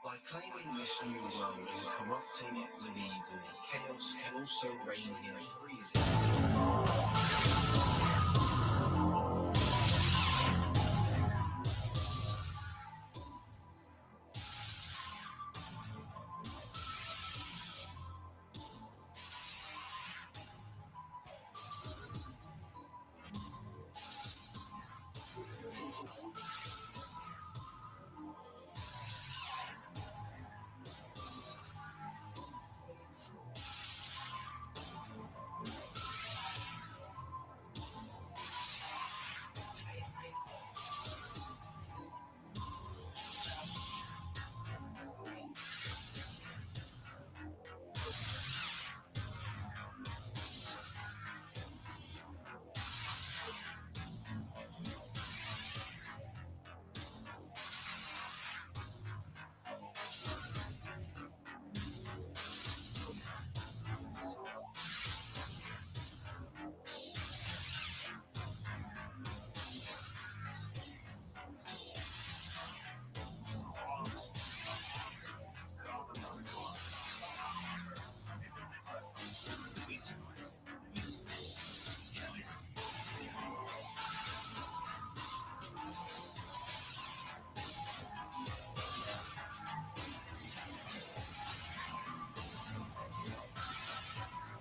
By claiming this new world and corrupting it with evil, chaos can also reign here freely.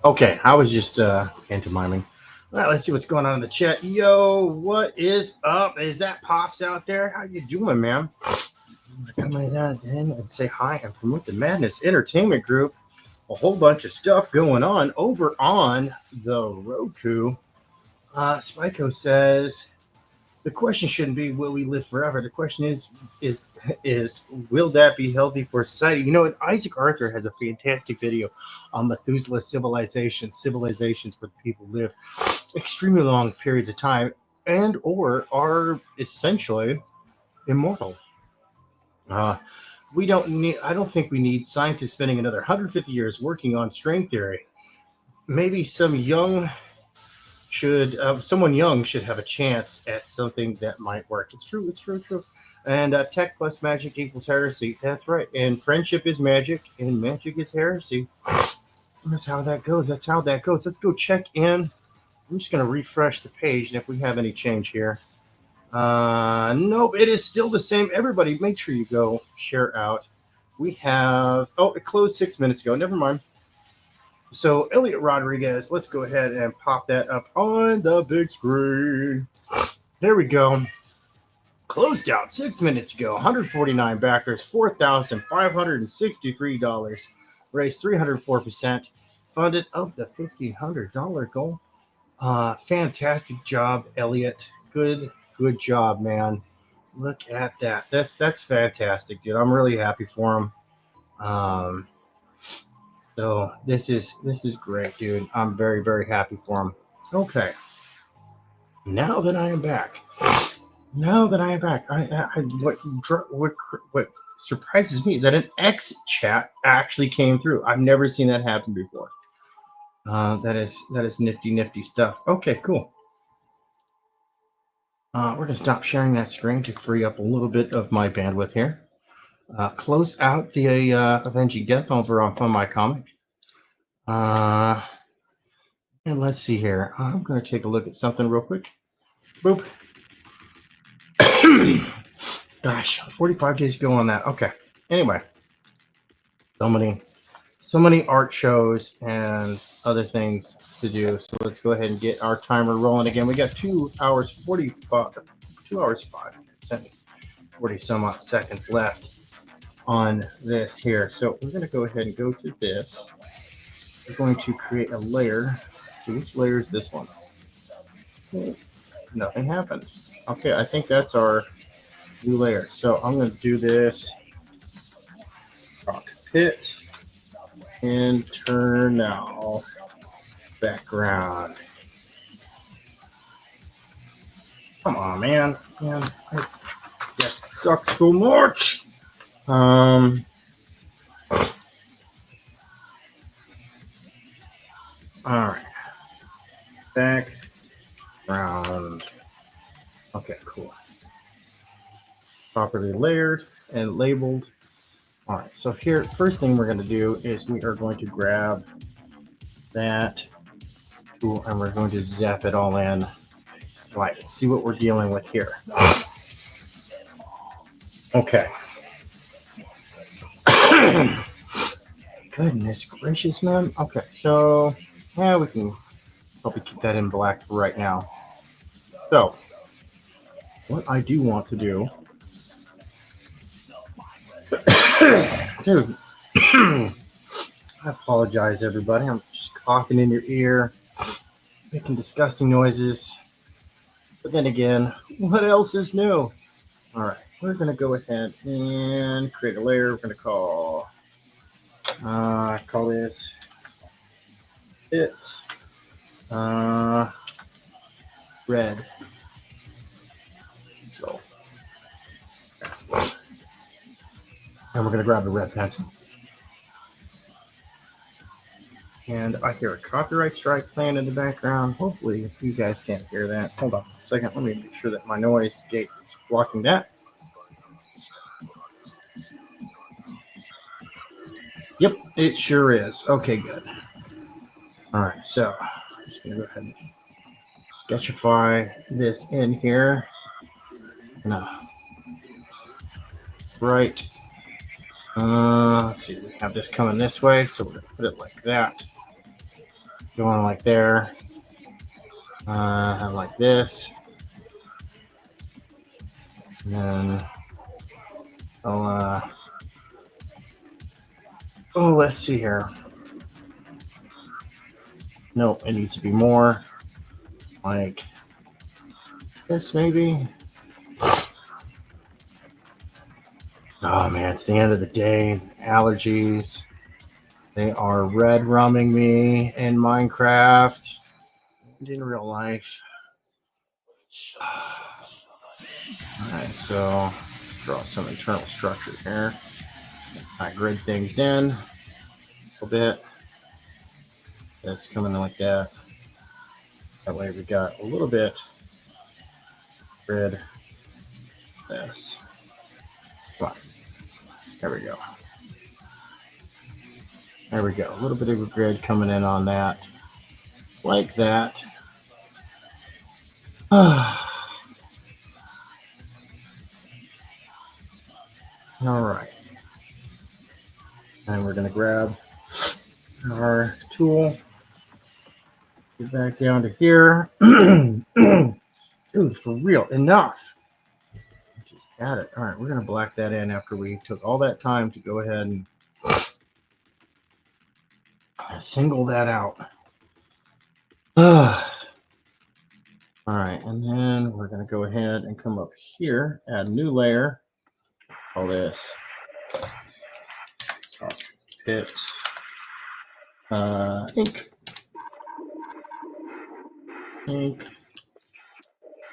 Okay, I was just pantomiming. Well, let's see what's going on in the chat. Yo, what is up? Is that Pops out there? How you doing, man? Come right on in and say hi and promote the Madness Entertainment Group. A whole bunch of stuff going on over on the Roku. Spiko says the question shouldn't be will we live forever. The question is will that be healthy for society? You know, Isaac Arthur has a fantastic video on Methuselah civilizations where people live extremely long periods of time and or are essentially immortal. We don't need. I don't think we need scientists spending another 150 years working on string theory. Maybe someone young should have a chance at something that might work. It's true. It's true. True. And tech plus magic equals heresy. That's right. And friendship is magic, and magic is heresy. That's how that goes. That's how that goes. Let's go check in. I'm just going to refresh the page, and if we have any change here. Nope, it is still the same. Everybody, make sure you go share out. We have, it closed 6 minutes ago. Never mind. So, Elliot Rodriguez, let's go ahead and pop that up on the big screen. There we go. Closed out 6 minutes ago. 149 backers, $4,563. Raised 304%. Funded up the $1,500 goal. Fantastic job, Elliot. Good job, man. Look at that. That's fantastic, dude. I'm really happy for him. So this is great, dude. I'm very, very happy for him. Okay. Now that I am back, what surprises me that an X chat actually came through. I've never seen that happen before. That is nifty stuff. Okay, cool. We're gonna stop sharing that screen to free up a little bit of my bandwidth here. Close out the Avenging Death over on Fun My Comic. And let's see here. I'm gonna take a look at something real quick. Boop. Gosh, 45 days ago on that. Okay. Anyway, so many art shows and other things to do. So let's go ahead and get our timer rolling again. We got 2 hours 45, 2 hours 5 minutes, 40 some odd seconds left on this here. So we're going to go ahead and go to this. We're going to create a layer. So which layer is this one? Nothing happened. Okay, I think that's our new layer. So I'm going to do this cockpit internal background. Come on, man. This sucks so much. All right. Background. Okay, cool. Properly layered and labeled. All right, so here, first thing we're going to do is we are going to grab that tool and we're going to zap it all in. Right, let's see what we're dealing with here. Okay. Goodness gracious, man. Okay, so yeah, we can probably keep that in black for right now. So, what I do want to do, dude, I apologize, everybody. I'm just coughing in your ear, making disgusting noises. But then again, what else is new? All right, we're gonna go ahead and create a layer. We're gonna call this it red. So, and we're gonna grab the red pencil. And I hear a copyright strike playing in the background. Hopefully you guys can't hear that. Hold on a second. Let me make sure that my noise gate is blocking that. Yep, it sure is. Okay, good. All right, so I'm just gonna go ahead and sketchify this in here. No. Right. Let's see, we have this coming this way, so we're gonna put it like that. Going like there. Like this. And then I'll oh, let's see here. Nope, it needs to be more like this, maybe. Oh man, it's the end of the day. Allergies. They are red rumming me in Minecraft and in real life. Alright, so draw some internal structure here. I grid things in a little bit. That's coming like that. That way we got a little bit grid this. Come on. There we go. There we go. A little bit of a grid coming in on that. Like that. All right. And we're going to grab our tool. Get back down to here. Dude, for real, enough. Just add it. All right, we're going to black that in after we took all that time to go ahead and single that out. All right, and then we're going to go ahead and come up here, add a new layer. Call this cockpit Ink. Ink.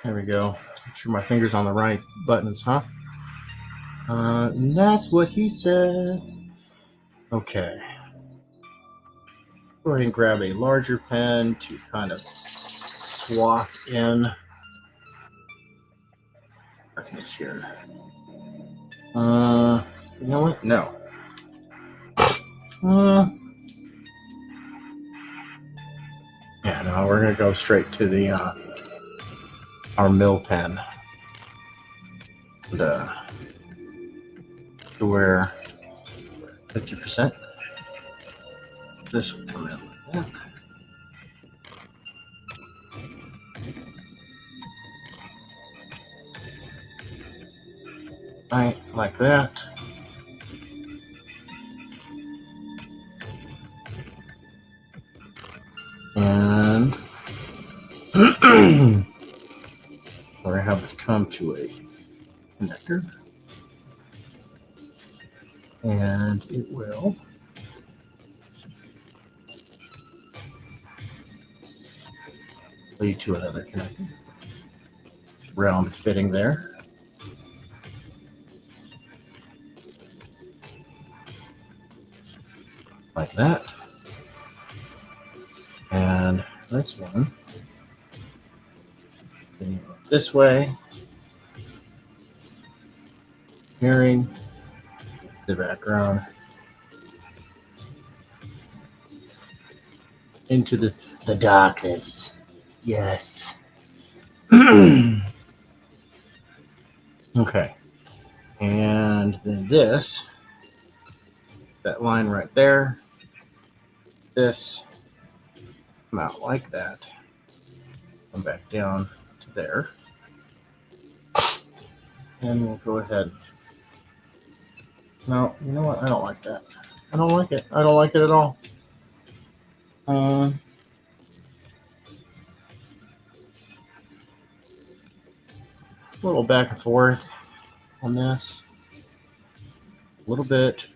There we go. Make sure my finger's on the right buttons, huh? That's what he said. Okay. Go ahead and grab a larger pen to kind of swath in darkness here. You know what? No. Yeah, no, we're gonna go straight to the our mill pen. And, to where 50%. This will come in like that. Right, like that. And we're gonna have this come to a connector. And it will lead to another connector. Round fitting there. Like that. And this one, this way, mirroring the background into the darkness. Yes. Okay. And then this, that line right there, this, come out like that. Come back down to there. And we'll go ahead. No, you know what? I don't like that. I don't like it. I don't like it at all. A little back and forth on this. A little bit.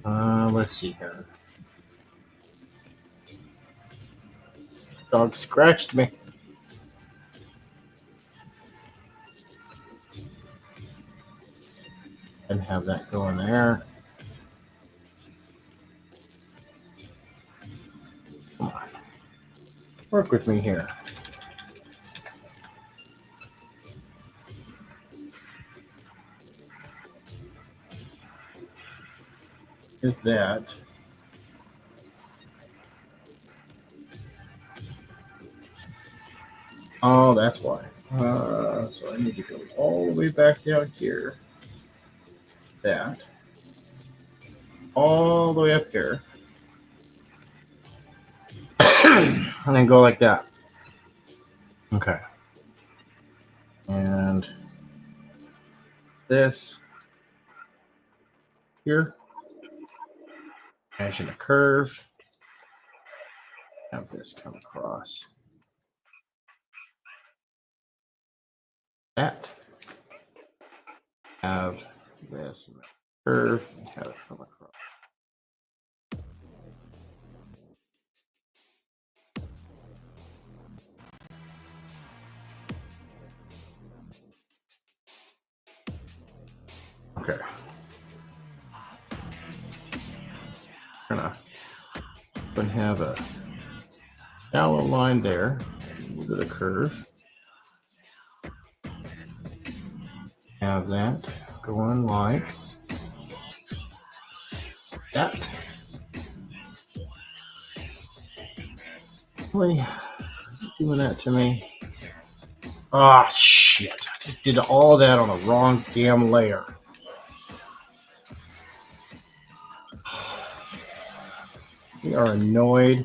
Let's see here. Dog scratched me. And have that go in there. Come on. Work with me here. Is that oh, that's why. So I need to go all the way back down here. That. All the way up here. And then go like that. Okay. And this here. Imagine a curve. Have this come across. That. Have this curve and have it come across. Okay. Gonna have a shallow line there, a little bit of curve. Have that going like that. Really doing that to me. Ah, oh, shit. I just did all of that on the wrong damn layer. We are annoyed.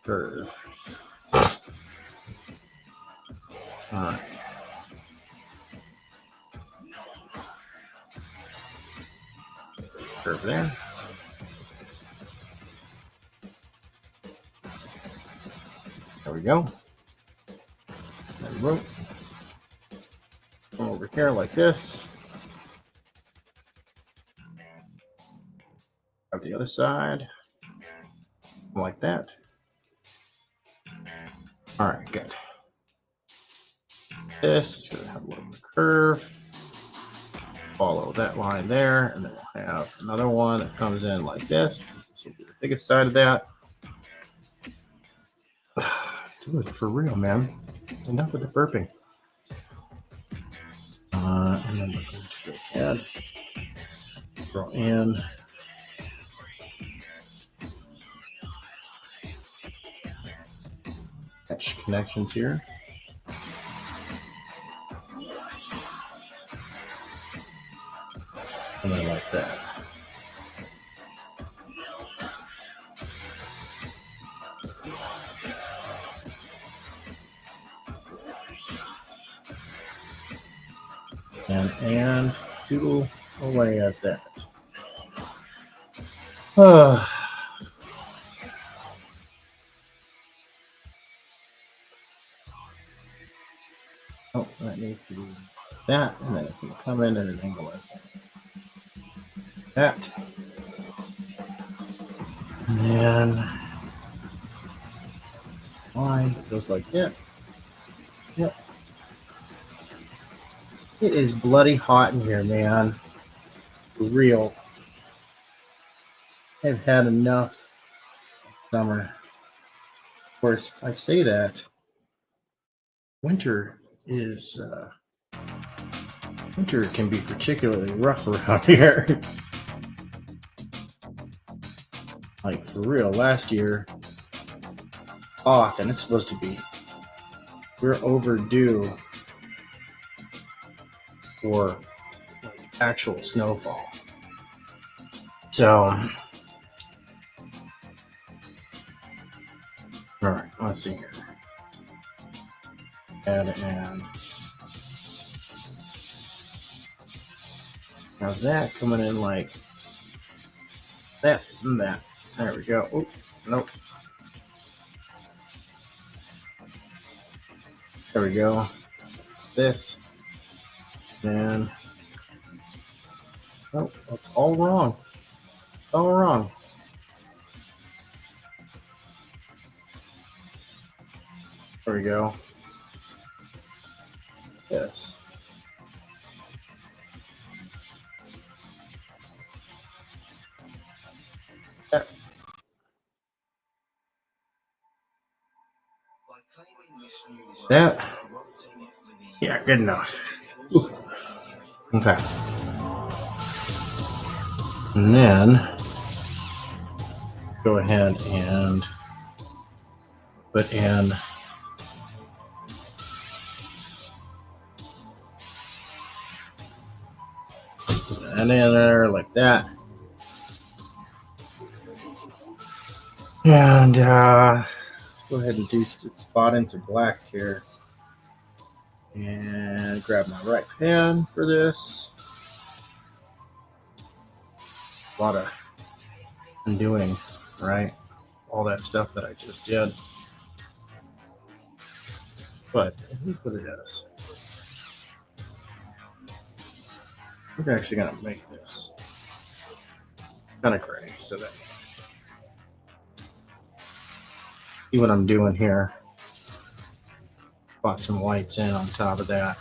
Curve. Alright. Curve there. There we go. And rope. Come over here like this. On the other side, like that. All right, good. This is going to have a little bit of curve. Follow that line there, and then we'll have another one that comes in like this. This will be the biggest side of that. Do it for real, man. Enough with the burping. And then we're going to go ahead, throw in mesh connections here. And then like that. And doodle away at that. Oh, that needs to be that, and then it's going to come in at an angle like that. And then line that goes like that. Yep. It is bloody hot in here, man. For real. I've had enough summer. Of course, I say that. Winter can be particularly rough around here. Like for real, last year, and it's supposed to be. We're overdue for like actual snowfall. So, all right, let's see here. And now that coming in like that and that. There we go. Oh, nope. There we go. This. And oh, that's all wrong. All wrong. There we go. Yes. That. Yeah, good enough. Ooh. Okay. And then go ahead and put in and in there like that. And let's go ahead and do spot in some blacks here. And grab my right pen for this. A lot of undoing, right? All that stuff that I just did. But here's what it is. We're actually going to make this kind of gray so that see what I'm doing here. Put some whites in on top of that.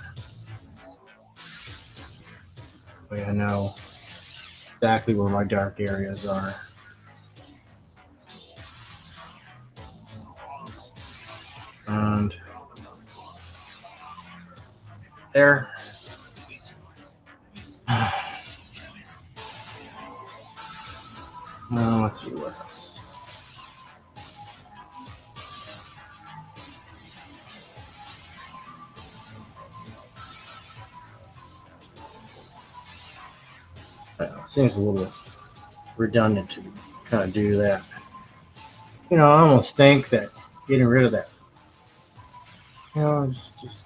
Way I know exactly where my dark areas are. And there. Now let's see what else. Seems a little redundant to kind of do that. You know, I almost think that getting rid of that. You know, just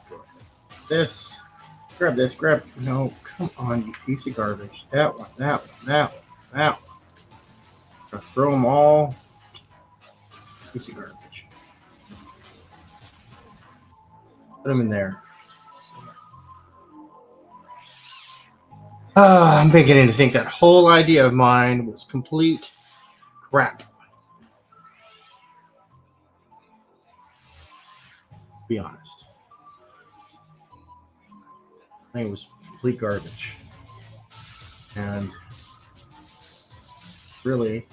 this. Grab this. No, come on, you piece of garbage. That one. I throw them all. Piece of garbage. Put them in there. I'm beginning to think that whole idea of mine was complete crap. Be honest. I think it was complete garbage. And really,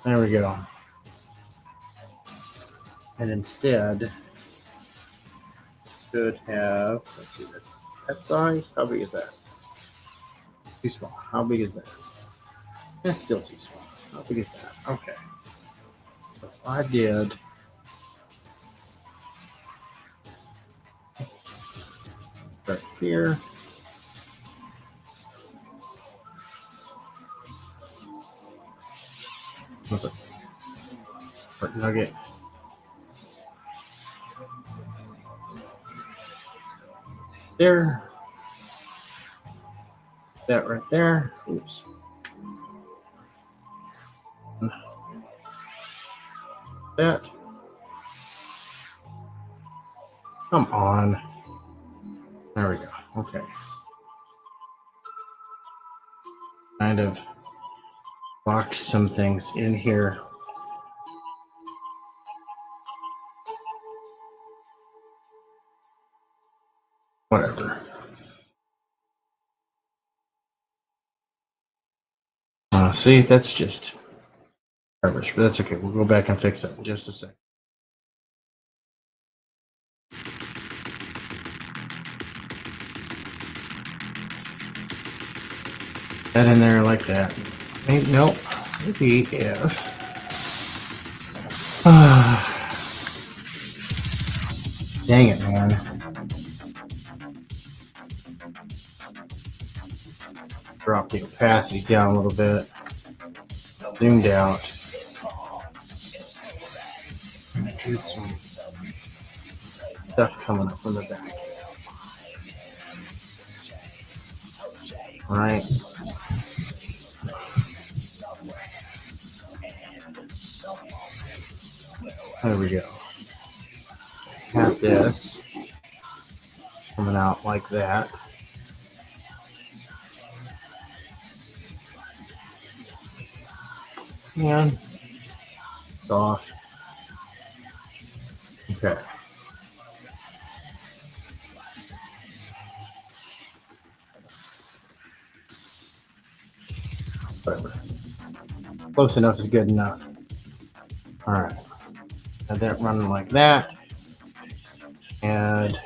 there we go. And instead, should have, let's see, that's that size. How big is that? Too small. How big is that? That's still too small. How big is that? Okay. So if I did right here. Heart nugget. There. That right there. Oops. That. Come on. There we go. Okay. Kind of box some things in here. Whatever. See, that's just garbage, but that's okay. We'll go back and fix it in just a second. That in there like that. Nope. Maybe if. Dang it, man. Drop the opacity down a little bit. Zoomed out. Get some stuff coming up from the back. All right. There we go. Have this coming out like that. And soft. Okay. Whatever. Close enough is good enough. All right. Have that running like that. And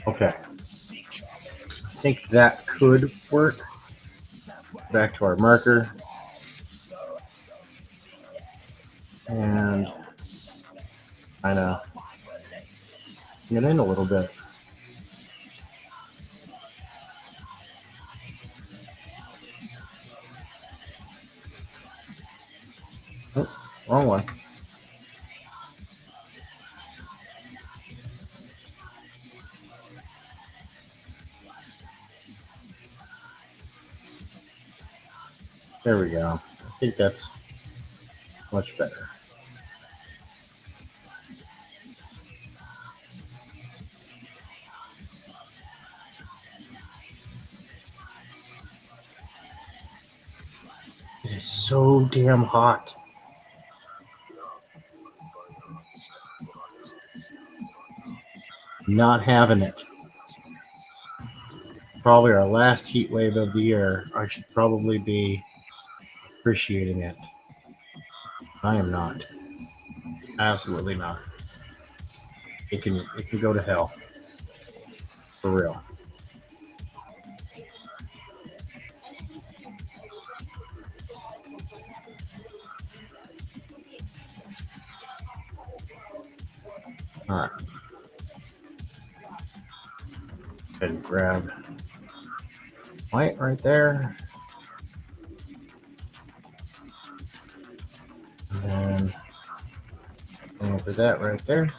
okay. I think that could work. Back to our marker. And kind of get in a little bit. Oh, wrong one. There we go. I think that's much better. It is so damn hot. Not having it. Probably our last heat wave of the year. I should probably be appreciating it. I am not. Absolutely not. It can go to hell. For real. All right. Go ahead and grab white right there. And then over that right there.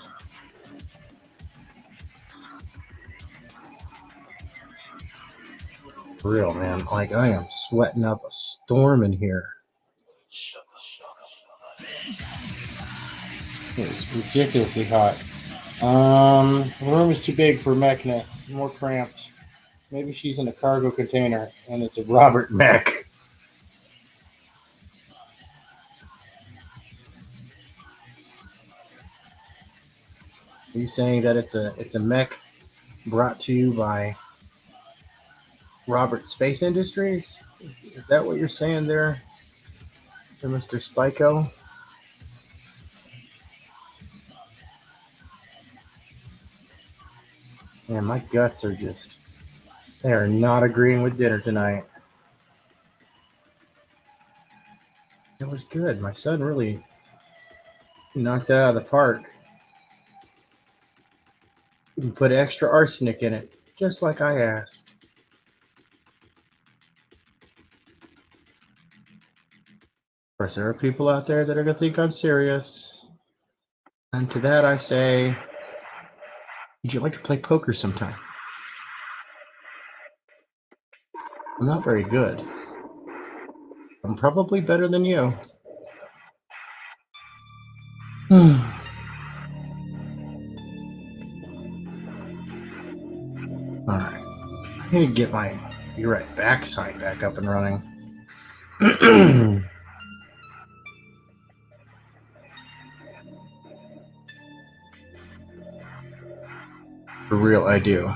For real, man. Like I am sweating up a storm in here. It's ridiculously hot. The room is too big for mechness. More cramped. Maybe she's in a cargo container and it's a Robert mech. Are you saying that it's a mech brought to you by Robert Space Industries? Is that what you're saying there, Mr. Spyco? Man, my guts are just, they are not agreeing with dinner tonight. It was good. My son really knocked it out of the park. You put extra arsenic in it, just like I asked. Of course, there are people out there that are going to think I'm serious. And to that I say, would you like to play poker sometime? I'm not very good. I'm probably better than you. Alright. I need to get my direct backside back up and running. For real, I do.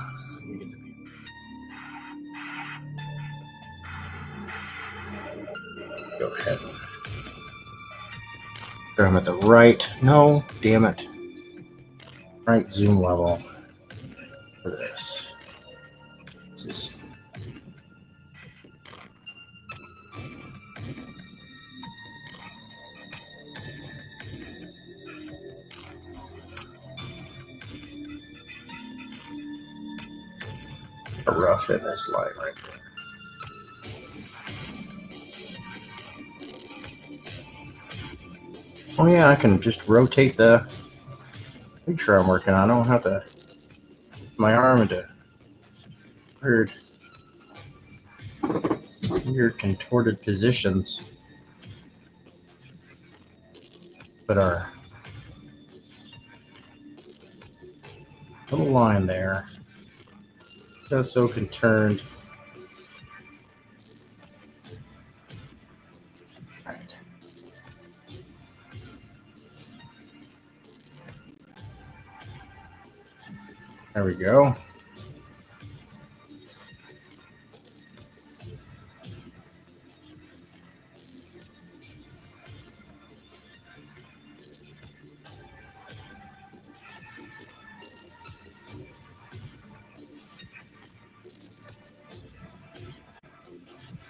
Go ahead. I'm at the right. No, damn it. Right zoom level for this. This is. A rough in this light right there. Oh yeah, I can just rotate the picture I'm working on. I don't have to put my arm into weird contorted positions that are a little line there. Just so conturned. Right. There we go.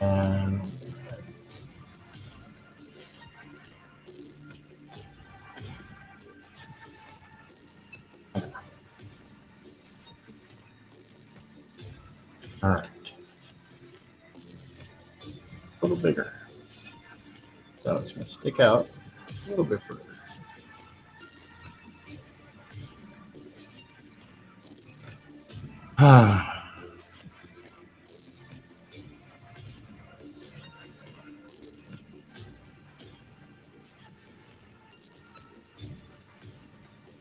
And all right, a little bigger. So it's going to stick out a little bit further.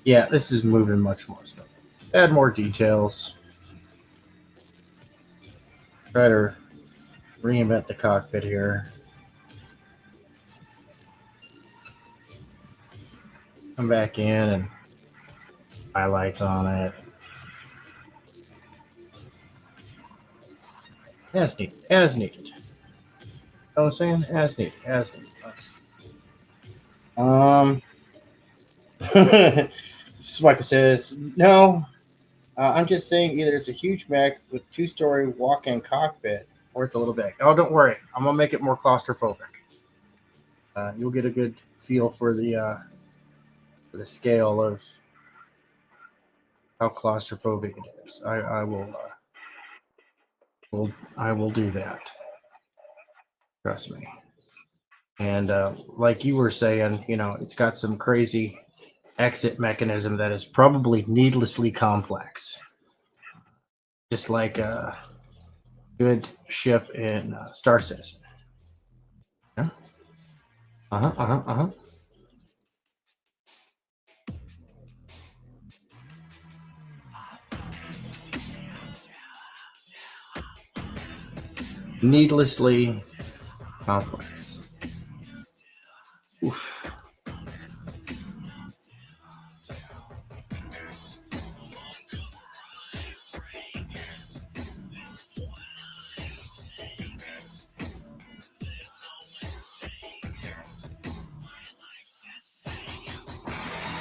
Yeah, this is moving much more stuff. Add more details. Try to reinvent the cockpit here. Come back in and highlights on it. As needed. As needed. You know what I'm saying? As needed. As needed. Spike says, no, I'm just saying either it's a huge mech with two-story walk-in cockpit or it's a little big. Oh, don't worry. I'm going to make it more claustrophobic. You'll get a good feel for the scale of how claustrophobic it is. I will do that. Trust me. And like you were saying, you know, it's got some crazy exit mechanism that is probably needlessly complex. Just like a good ship in Star Citizen. Yeah? Uh-huh. needlessly complex. Oof.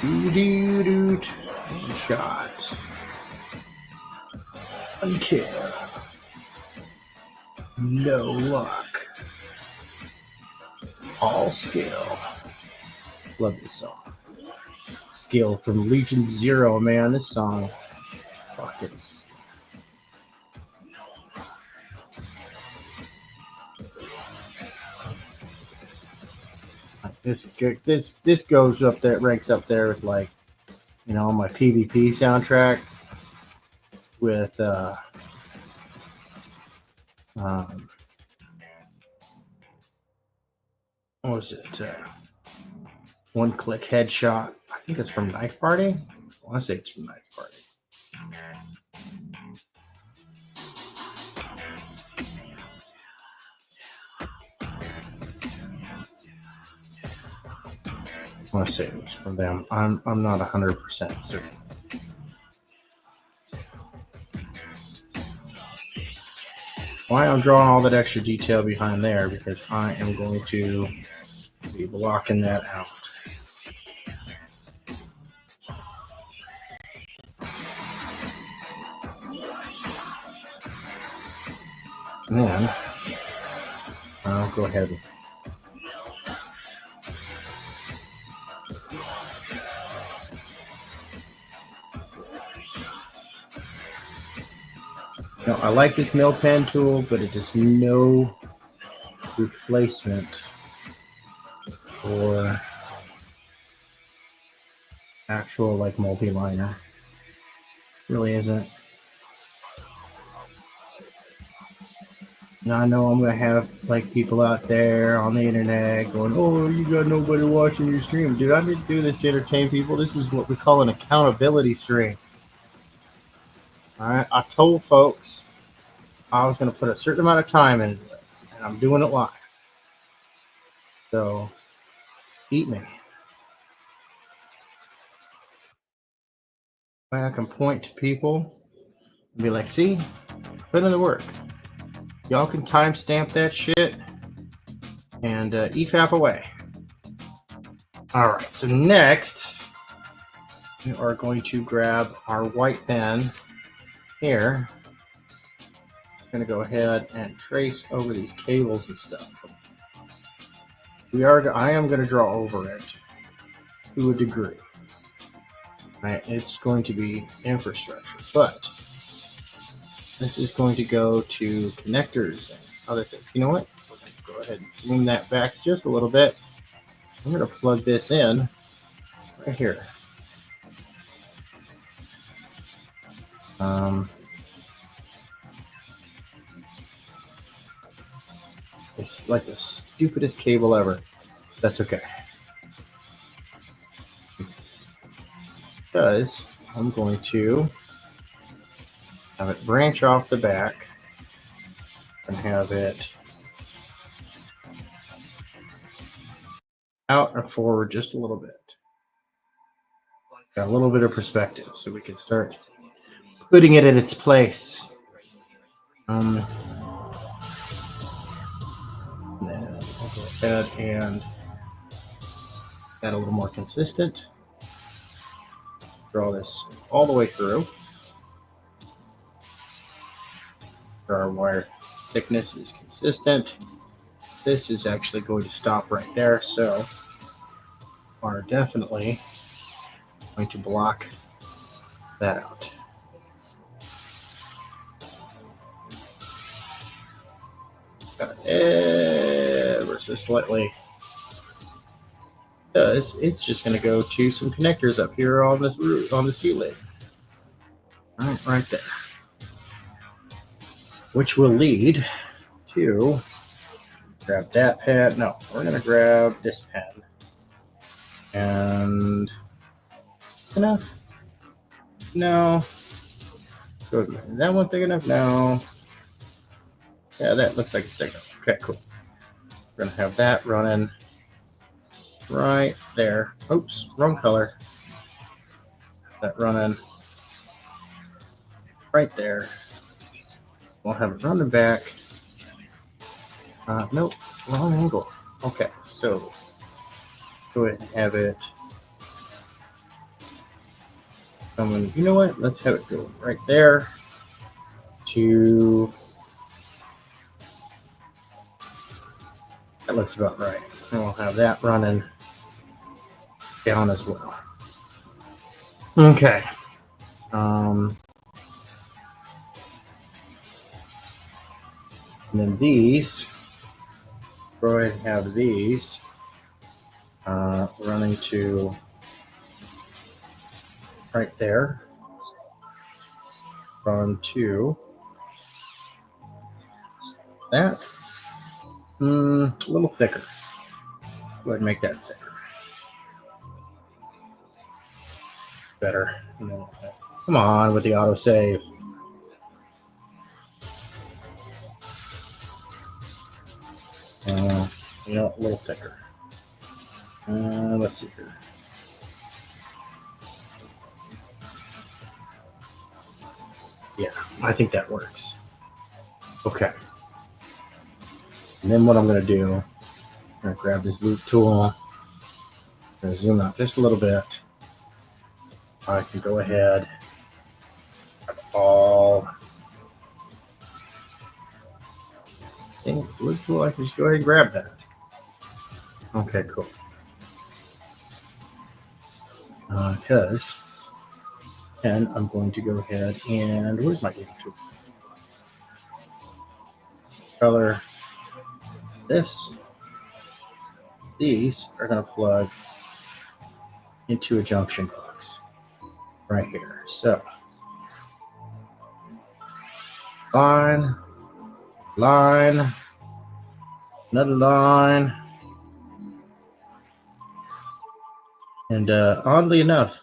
Doo-doo-doo. One shot. One kill. No luck. All skill. Love this song. Skill from Legion Zero, man. This song. Fuck it. This goes up there, ranks up there with, like, you know, my PvP soundtrack with what was it? One click headshot. I think it's from Knife Party. I want to say it's from Knife Party. I want to say it was from them. I'm not 100% certain. Why I'm drawing all that extra detail behind there, because I am going to be blocking that out. And then I'll go ahead and I like this mill pen tool, but it is no replacement for actual, like, multi-liner. Really isn't. Now I know I'm gonna have, like, people out there on the internet going, "Oh, you got nobody watching your stream." Dude, I didn't do this to entertain people. This is what we call an accountability stream. All right, I told folks I was gonna put a certain amount of time into it, and I'm doing it live. So, eat me. I can point to people and be like, "See, put in the work. Y'all can timestamp that shit and EFAP away." All right, so next we are going to grab our white pen here. I'm going to go ahead and trace over these cables and stuff. I am going to draw over it to a degree. Right, it's going to be infrastructure, but this is going to go to connectors and other things. You know what? Go ahead and zoom that back just a little bit. I'm going to plug this in right here. It's like the stupidest cable ever. That's okay. Because I'm going to have it branch off the back and have it out and forward just a little bit. Got a little bit of perspective so we can start putting it in its place. Then I'll go ahead and add a little more consistent. Draw this all the way through. Our wire thickness is consistent. This is actually going to stop right there, so are definitely going to block that out. Ever so slightly. It's just going to go to some connectors up here on this root on the ceiling. Right there. Which will lead to grab that pen. No, we're going to grab this pen. And enough? No. Is that one big enough? No. Yeah, that looks like a sticker. Okay, cool. We're gonna have that running right there. Oops, wrong color. That running right there. We'll have it running back. Nope, wrong angle. Okay, so go ahead and have it coming. You know what? Let's have it go right there to. That looks about right. And we'll have that running down as well. Okay. And then these, go ahead and have these running to right there. Run to that. A little thicker. Go ahead and make that thicker. Better. Come on with the autosave. You know, a little thicker. Let's see here. Yeah, I think that works. Okay. And then what I'm going to do, I'm going to grab this loop tool. I'm going to zoom out just a little bit. I can go ahead. All. I think loop tool, I can just go ahead and grab that. Okay, cool. Because and I'm going to go ahead and where's my loop tool? Color this. These are going to plug into a junction box right here. So line, another line, and oddly enough,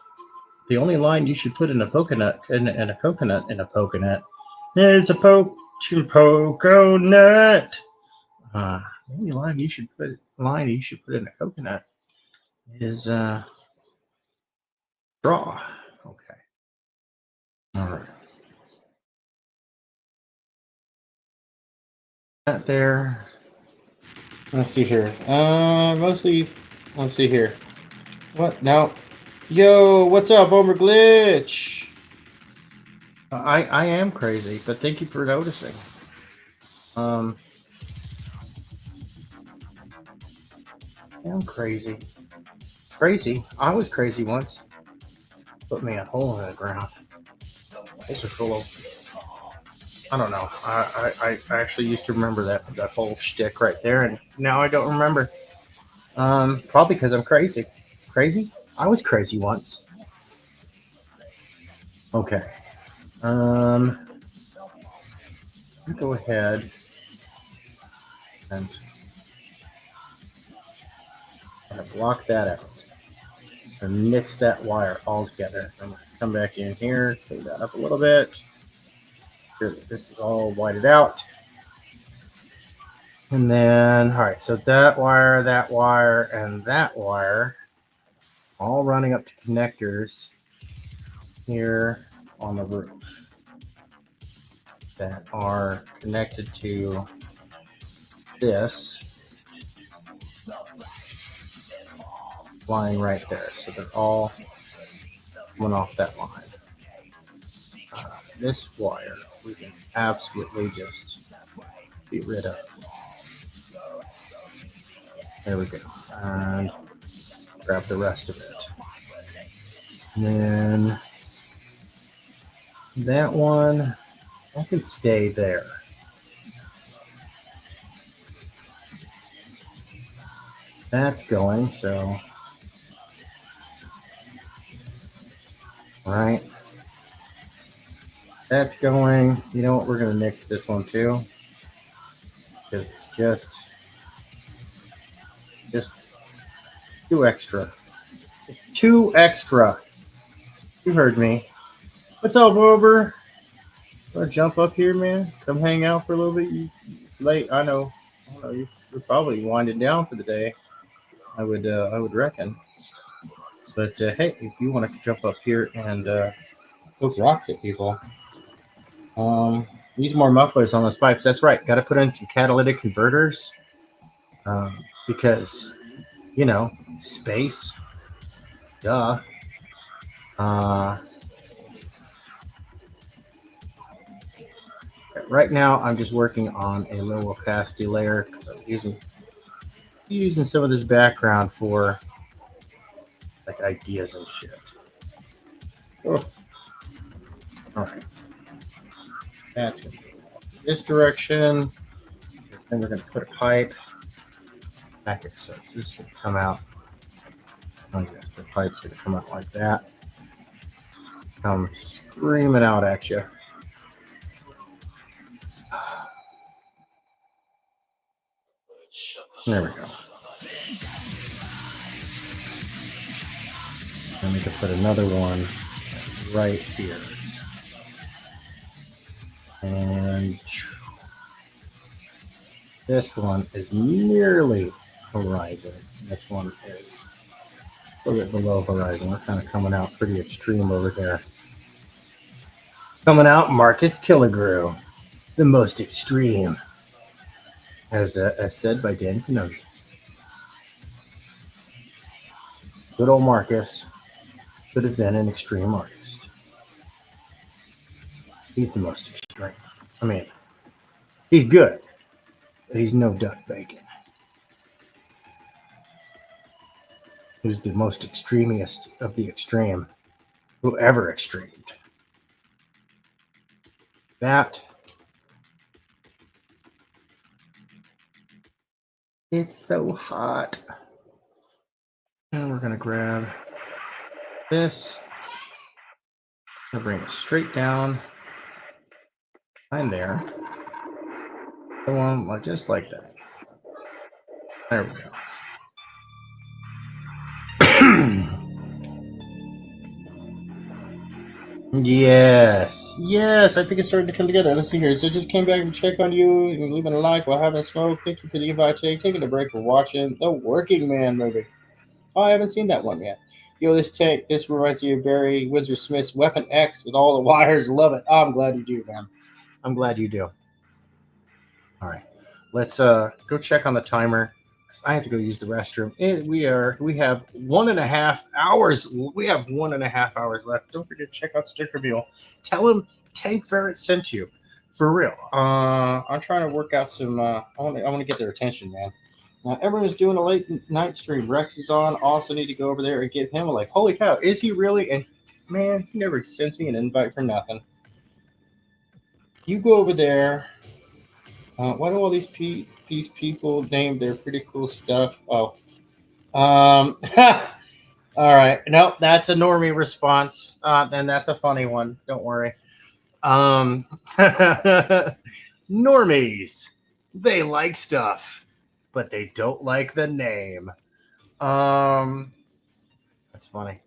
the only line you should put in a coconut is a coconut. The only line you should put in a coconut is straw. Okay. All right. That there. Let's see here. Mostly. Let's see here. What? No. Yo, what's up, Homer Glitch? I am crazy, but thank you for noticing. I'm crazy. Crazy. I was crazy once. Put me a hole in the ground. Those are full of. I don't know. I actually used to remember that whole shtick right there, and now I don't remember. Probably because I'm crazy. Crazy? I was crazy once. Okay. I'll go ahead and block that out and mix that wire all together. I'm going to come back in here, clean that up a little bit. Sure that this is all whited out. And then, all right, so that wire, and that wire, all running up to connectors here on the roof that are connected to this line right there. So they're all coming off that line. This wire we can absolutely just get rid of. There we go. And grab the rest of it. And then that one, I can stay there. That's going, so. Right. That's going. You know what? We're going to nix this one too. Because it's just too extra. It's too extra. You heard me. What's up, Wilbur? Want to jump up here, man? Come hang out for a little bit. It's late. I know. You're probably winding down for the day. I would reckon. But hey, if you want to jump up here and poke rocks at people, use more mufflers on those pipes. That's right. Got to put in some catalytic converters um, because space. Duh. Uh, right now, I'm just working on a low opacity layer because I'm using some of this background for like ideas and shit. Oh, all right. That's gonna go this direction. Then we're gonna put a pipe back here. So this is gonna come out. Oh yes, the pipe's gonna come out like that. Come screaming out at you. There we go. Then we can put another one right here. And this one is nearly horizon. This one is a little bit below horizon. We're kind of coming out pretty extreme over there. Coming out, Marcus Killigrew, the most extreme, as said by Dan Kenobi. Good old Marcus could have been an extreme artist. He's the most extreme. I mean, he's good, but he's no duck bacon. Who's the most extremist of the extreme who ever extremed. That it's so hot. And we're gonna grab this and bring it straight down and there. Go on just like that. There we go. Yes, I think it's starting to come together. Let's see here. So just came back to check on you and leaving a like while having a smoke. Thank you for the invite, Jake. Taking a break for watching The Working Man movie. Oh, I haven't seen that one yet. Yo, this reminds me of Barry Windsor Smith's Weapon X with all the wires. Love it. Oh, I'm glad you do, man. I'm glad you do. All right, let's go check on the timer. I have to go use the restroom. We have 1.5 hours. We have 1.5 hours left. Don't forget to check out Sticker Mule. Tell him Tank Ferret sent you. For real. I'm trying to work out some. I want to get their attention, man. Now everyone's doing a late night stream. Rex is on. Also need to go over there and give him a like. Holy cow, is he really? And man, he never sends me an invite for nothing. You go over there. Why do all these people name their pretty cool stuff? Oh, all right. Nope, that's a normie response. Then that's a funny one. Don't worry. Normies, they like stuff, but they don't like the name. That's funny.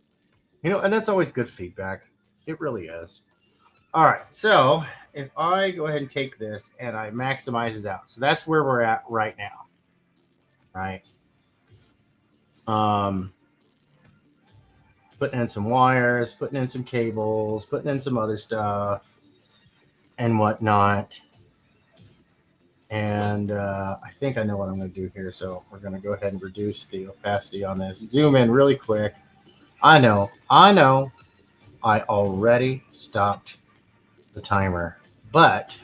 And that's always good feedback. It really is. All right, so if I go ahead and take this and I maximize this out, so that's where we're at right now, right? Putting in some wires, putting in some cables, putting in some other stuff and whatnot. And I think I know what I'm going to do here, so we're going to go ahead and reduce the opacity on this. Zoom in really quick. I know. I already stopped the timer, but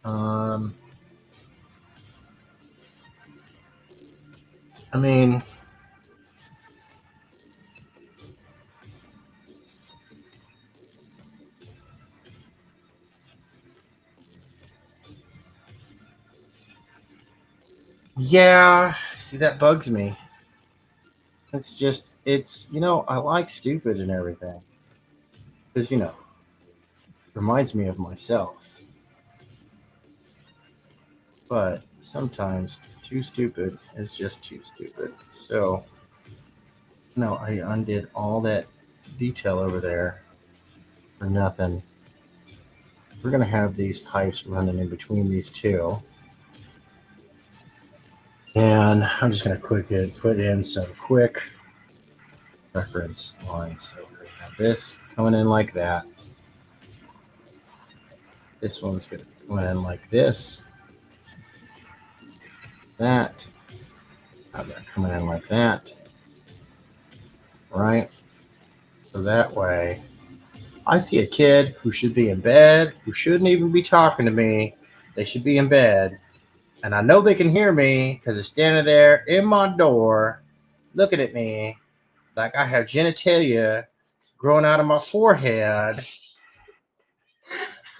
I mean, yeah, see, that bugs me. It's I like stupid and everything because reminds me of myself, but sometimes too stupid is just too stupid. So no, I undid all that detail over there for nothing. we're going to have these pipes running in between these two. And I'm just going to put in some quick reference lines. So we're going to have this coming in like that. This one's going to come in like this. That. Have that coming in like that. Right? So that way, I see a kid who should be in bed, who shouldn't even be talking to me. They should be in bed. And I know they can hear me because they're standing there in my door looking at me like I have genitalia growing out of my forehead.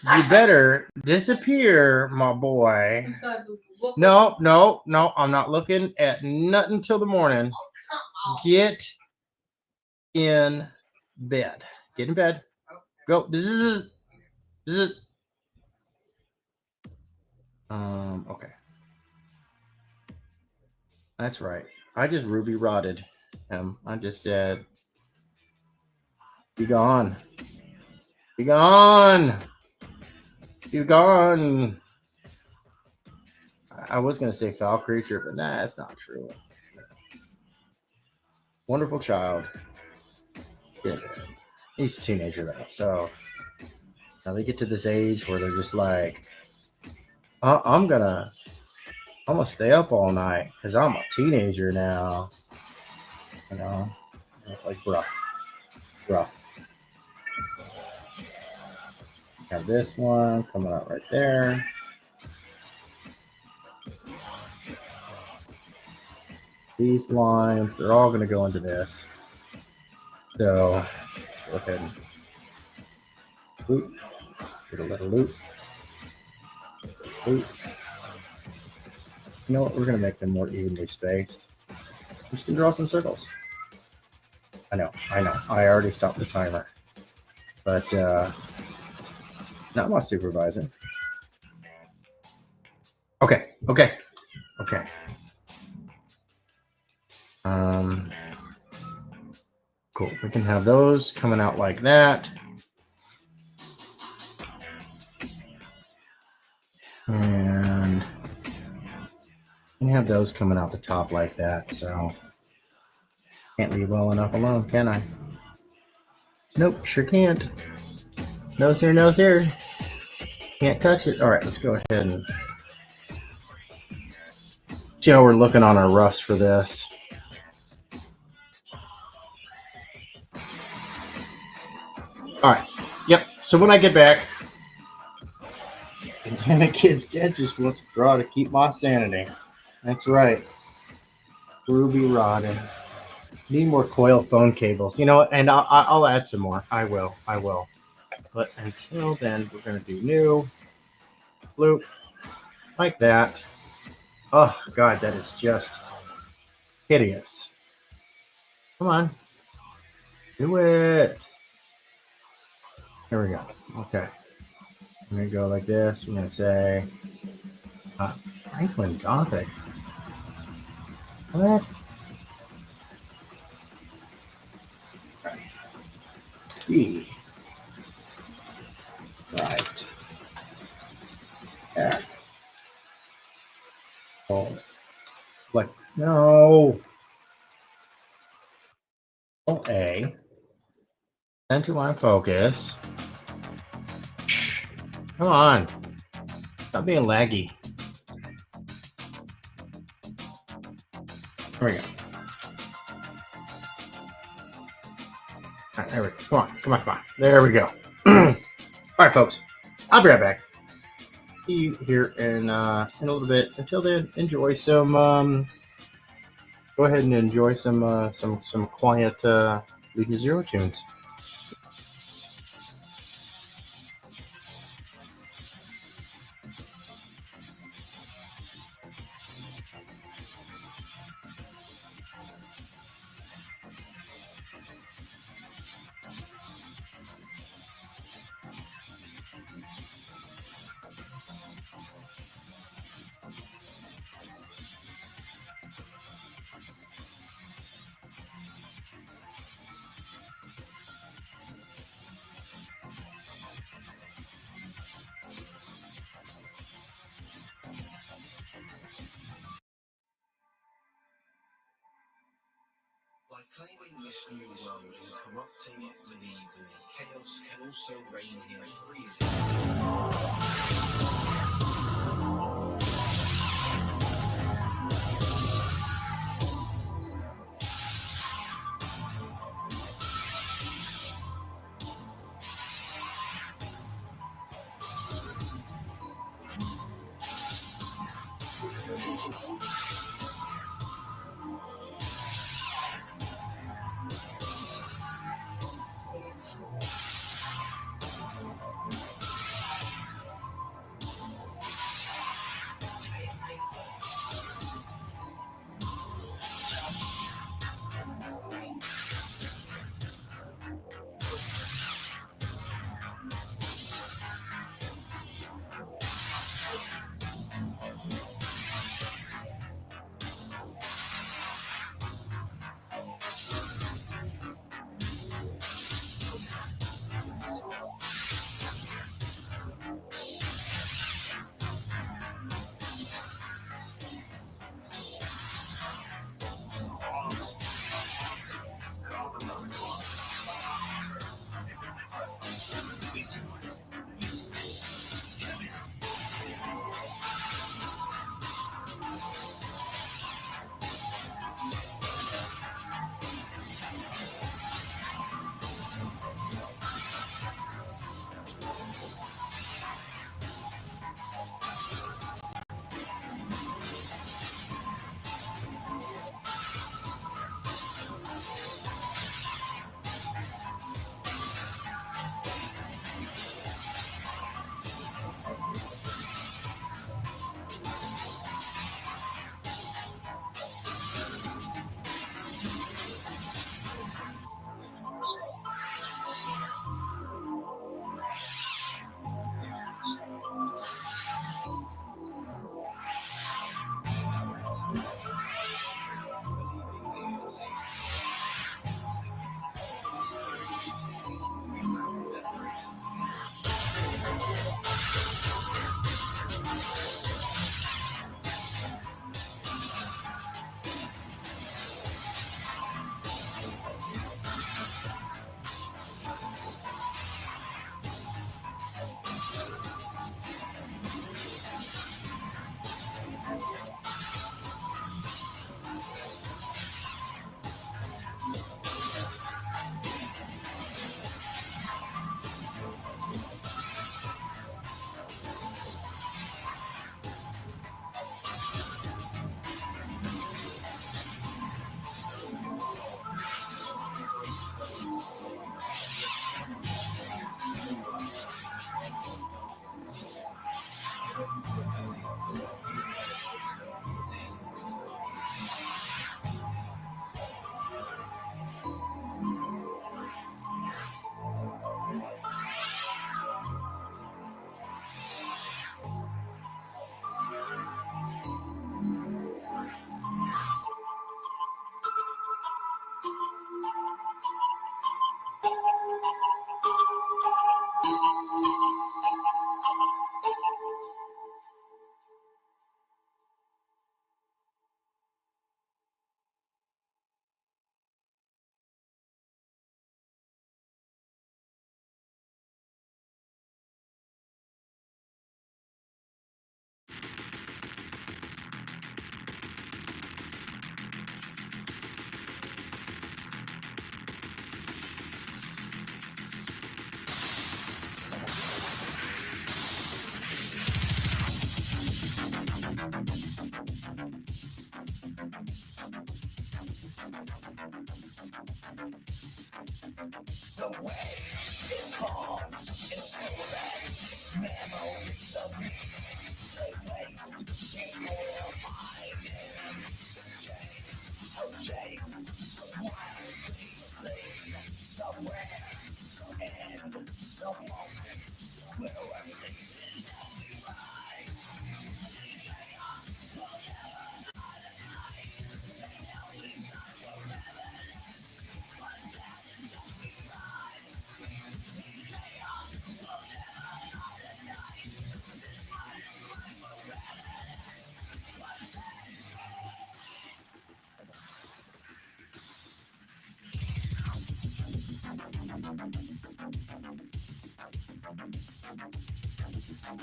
You better disappear, my boy. No, I'm not looking at nothing till the morning. Get in bed. Get in bed. Go. This is. Okay. That's right. I just ruby rotted him. I just said, be gone. Be gone. Be gone. I was going to say foul creature, but nah, that's not true. Wonderful child. Yeah. He's a teenager though. So now they get to this age where they're just like, I'm gonna stay up all night because I'm a teenager now. You know? And it's like, bruh. Have this one coming out right there. These lines, they're all going to go into this. So go ahead and loop. Get a little loop. Loop. You know what? We're going to make them more evenly spaced. I'm just going to draw some circles. I know. I already stopped the timer. But not my supervisor. Okay. Cool. We can have those coming out like that. And we can have those coming out the top like that. So can't leave well enough alone, can I? Nope, sure can't. No sir. Can't touch it. All right, let's go ahead and see how we're looking on our roughs for this. All right. Yep. So when I get back, and the kid's dead just wants to draw to keep my sanity. That's right. Ruby Rodden. Need more coil phone cables. You know, and I'll add some more. I will. But until then, we're going to do new. Loop. Like that. Oh, God, that is just hideous. Come on. Do it. There we go. Okay. I'm going to go like this. I'm going to say Franklin Gothic. What? Right. B. Right. F. Oh. Like, no. A. Center line focus. Come on. Stop being laggy. There we go. All right, there we go. Come on. There we go. All right, folks. I'll be right back. See you here in a little bit. Until then, enjoy some. Go ahead and enjoy some quiet League of Zero tunes. claiming this new world and corrupting it with evil, chaos can also reign here freely. The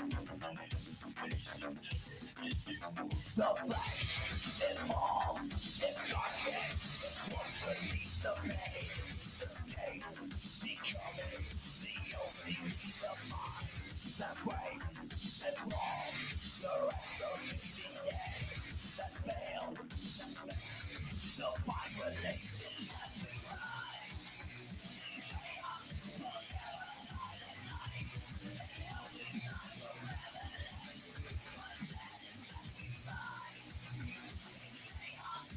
flesh, it falls, it darkens, it swarms beneath the pain. Escapes, becoming the only piece of mind that breaks and crawls. The rest of me, the end that failed. The fine relations have been rise. Chaos will never die at night. The only time for reminiscence. But then it just goodbyes. Chaos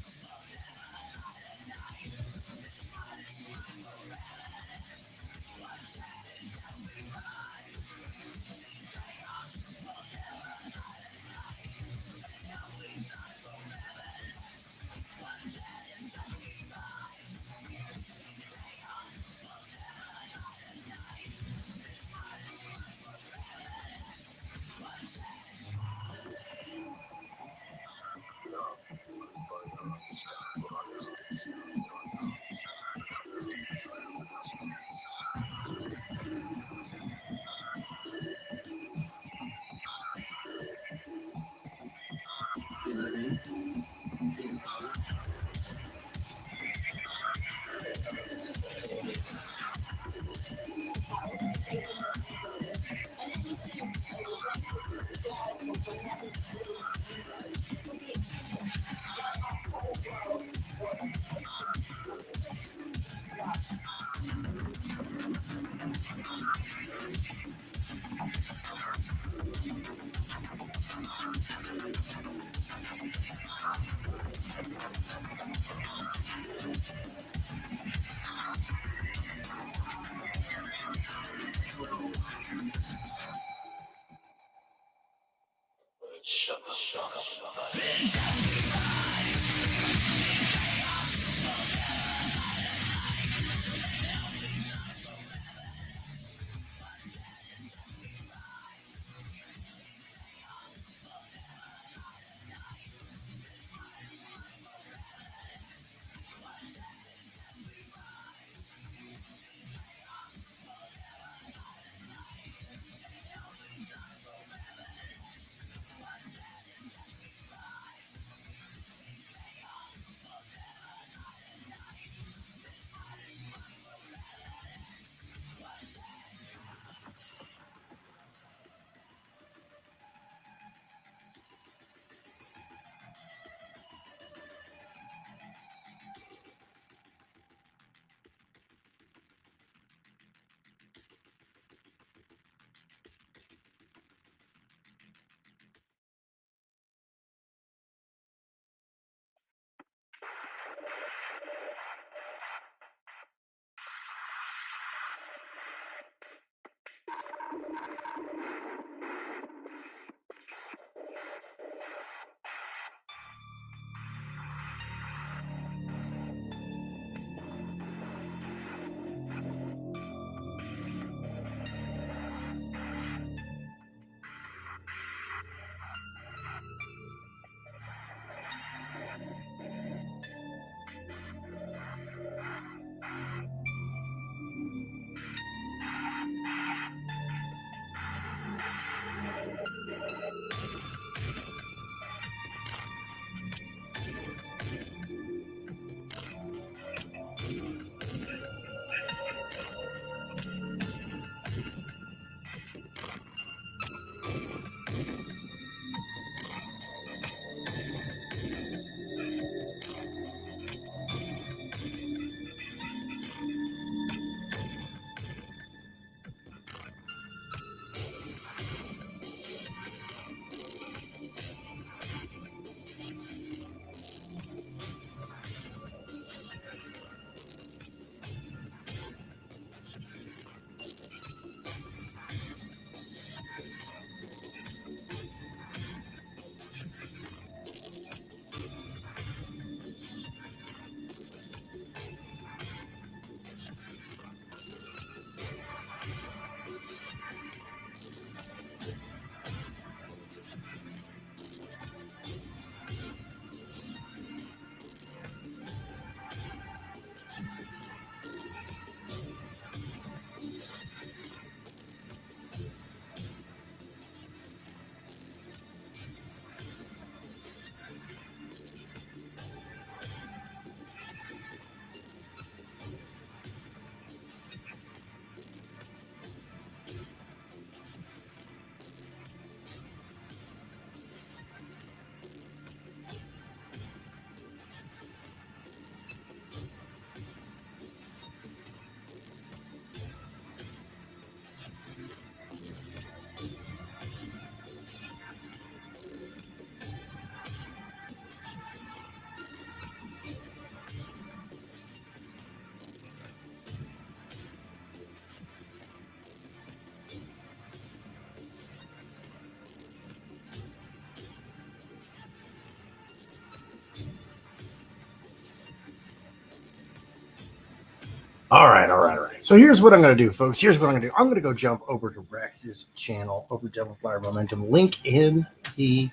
All right, all right, all right. So here's what I'm going to do, folks. Here's what I'm going to do. I'm going to go jump over to Rex's channel, over Devil Flyer Momentum. Link in the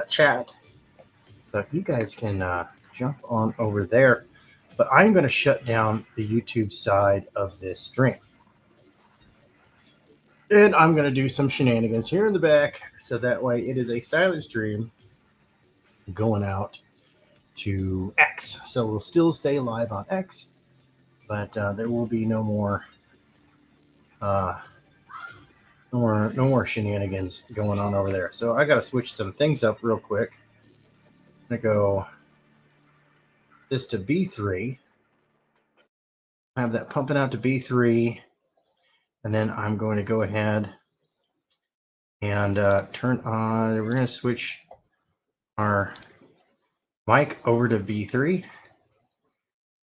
chat. So you guys can jump on over there. But I'm going to shut down the YouTube side of this stream. And I'm going to do some shenanigans here in the back. So that way it is a silent stream going out to X. So we'll still stay live on X. But there will be no more no more shenanigans going on over there. So I got to switch some things up real quick. I'm going to go this to B3. I have that pumping out to B3. And then I'm going to go ahead and turn on, we're going to switch our mic over to B3.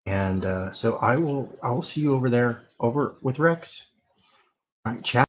And so I will see you over there over with Rex. All right, chat.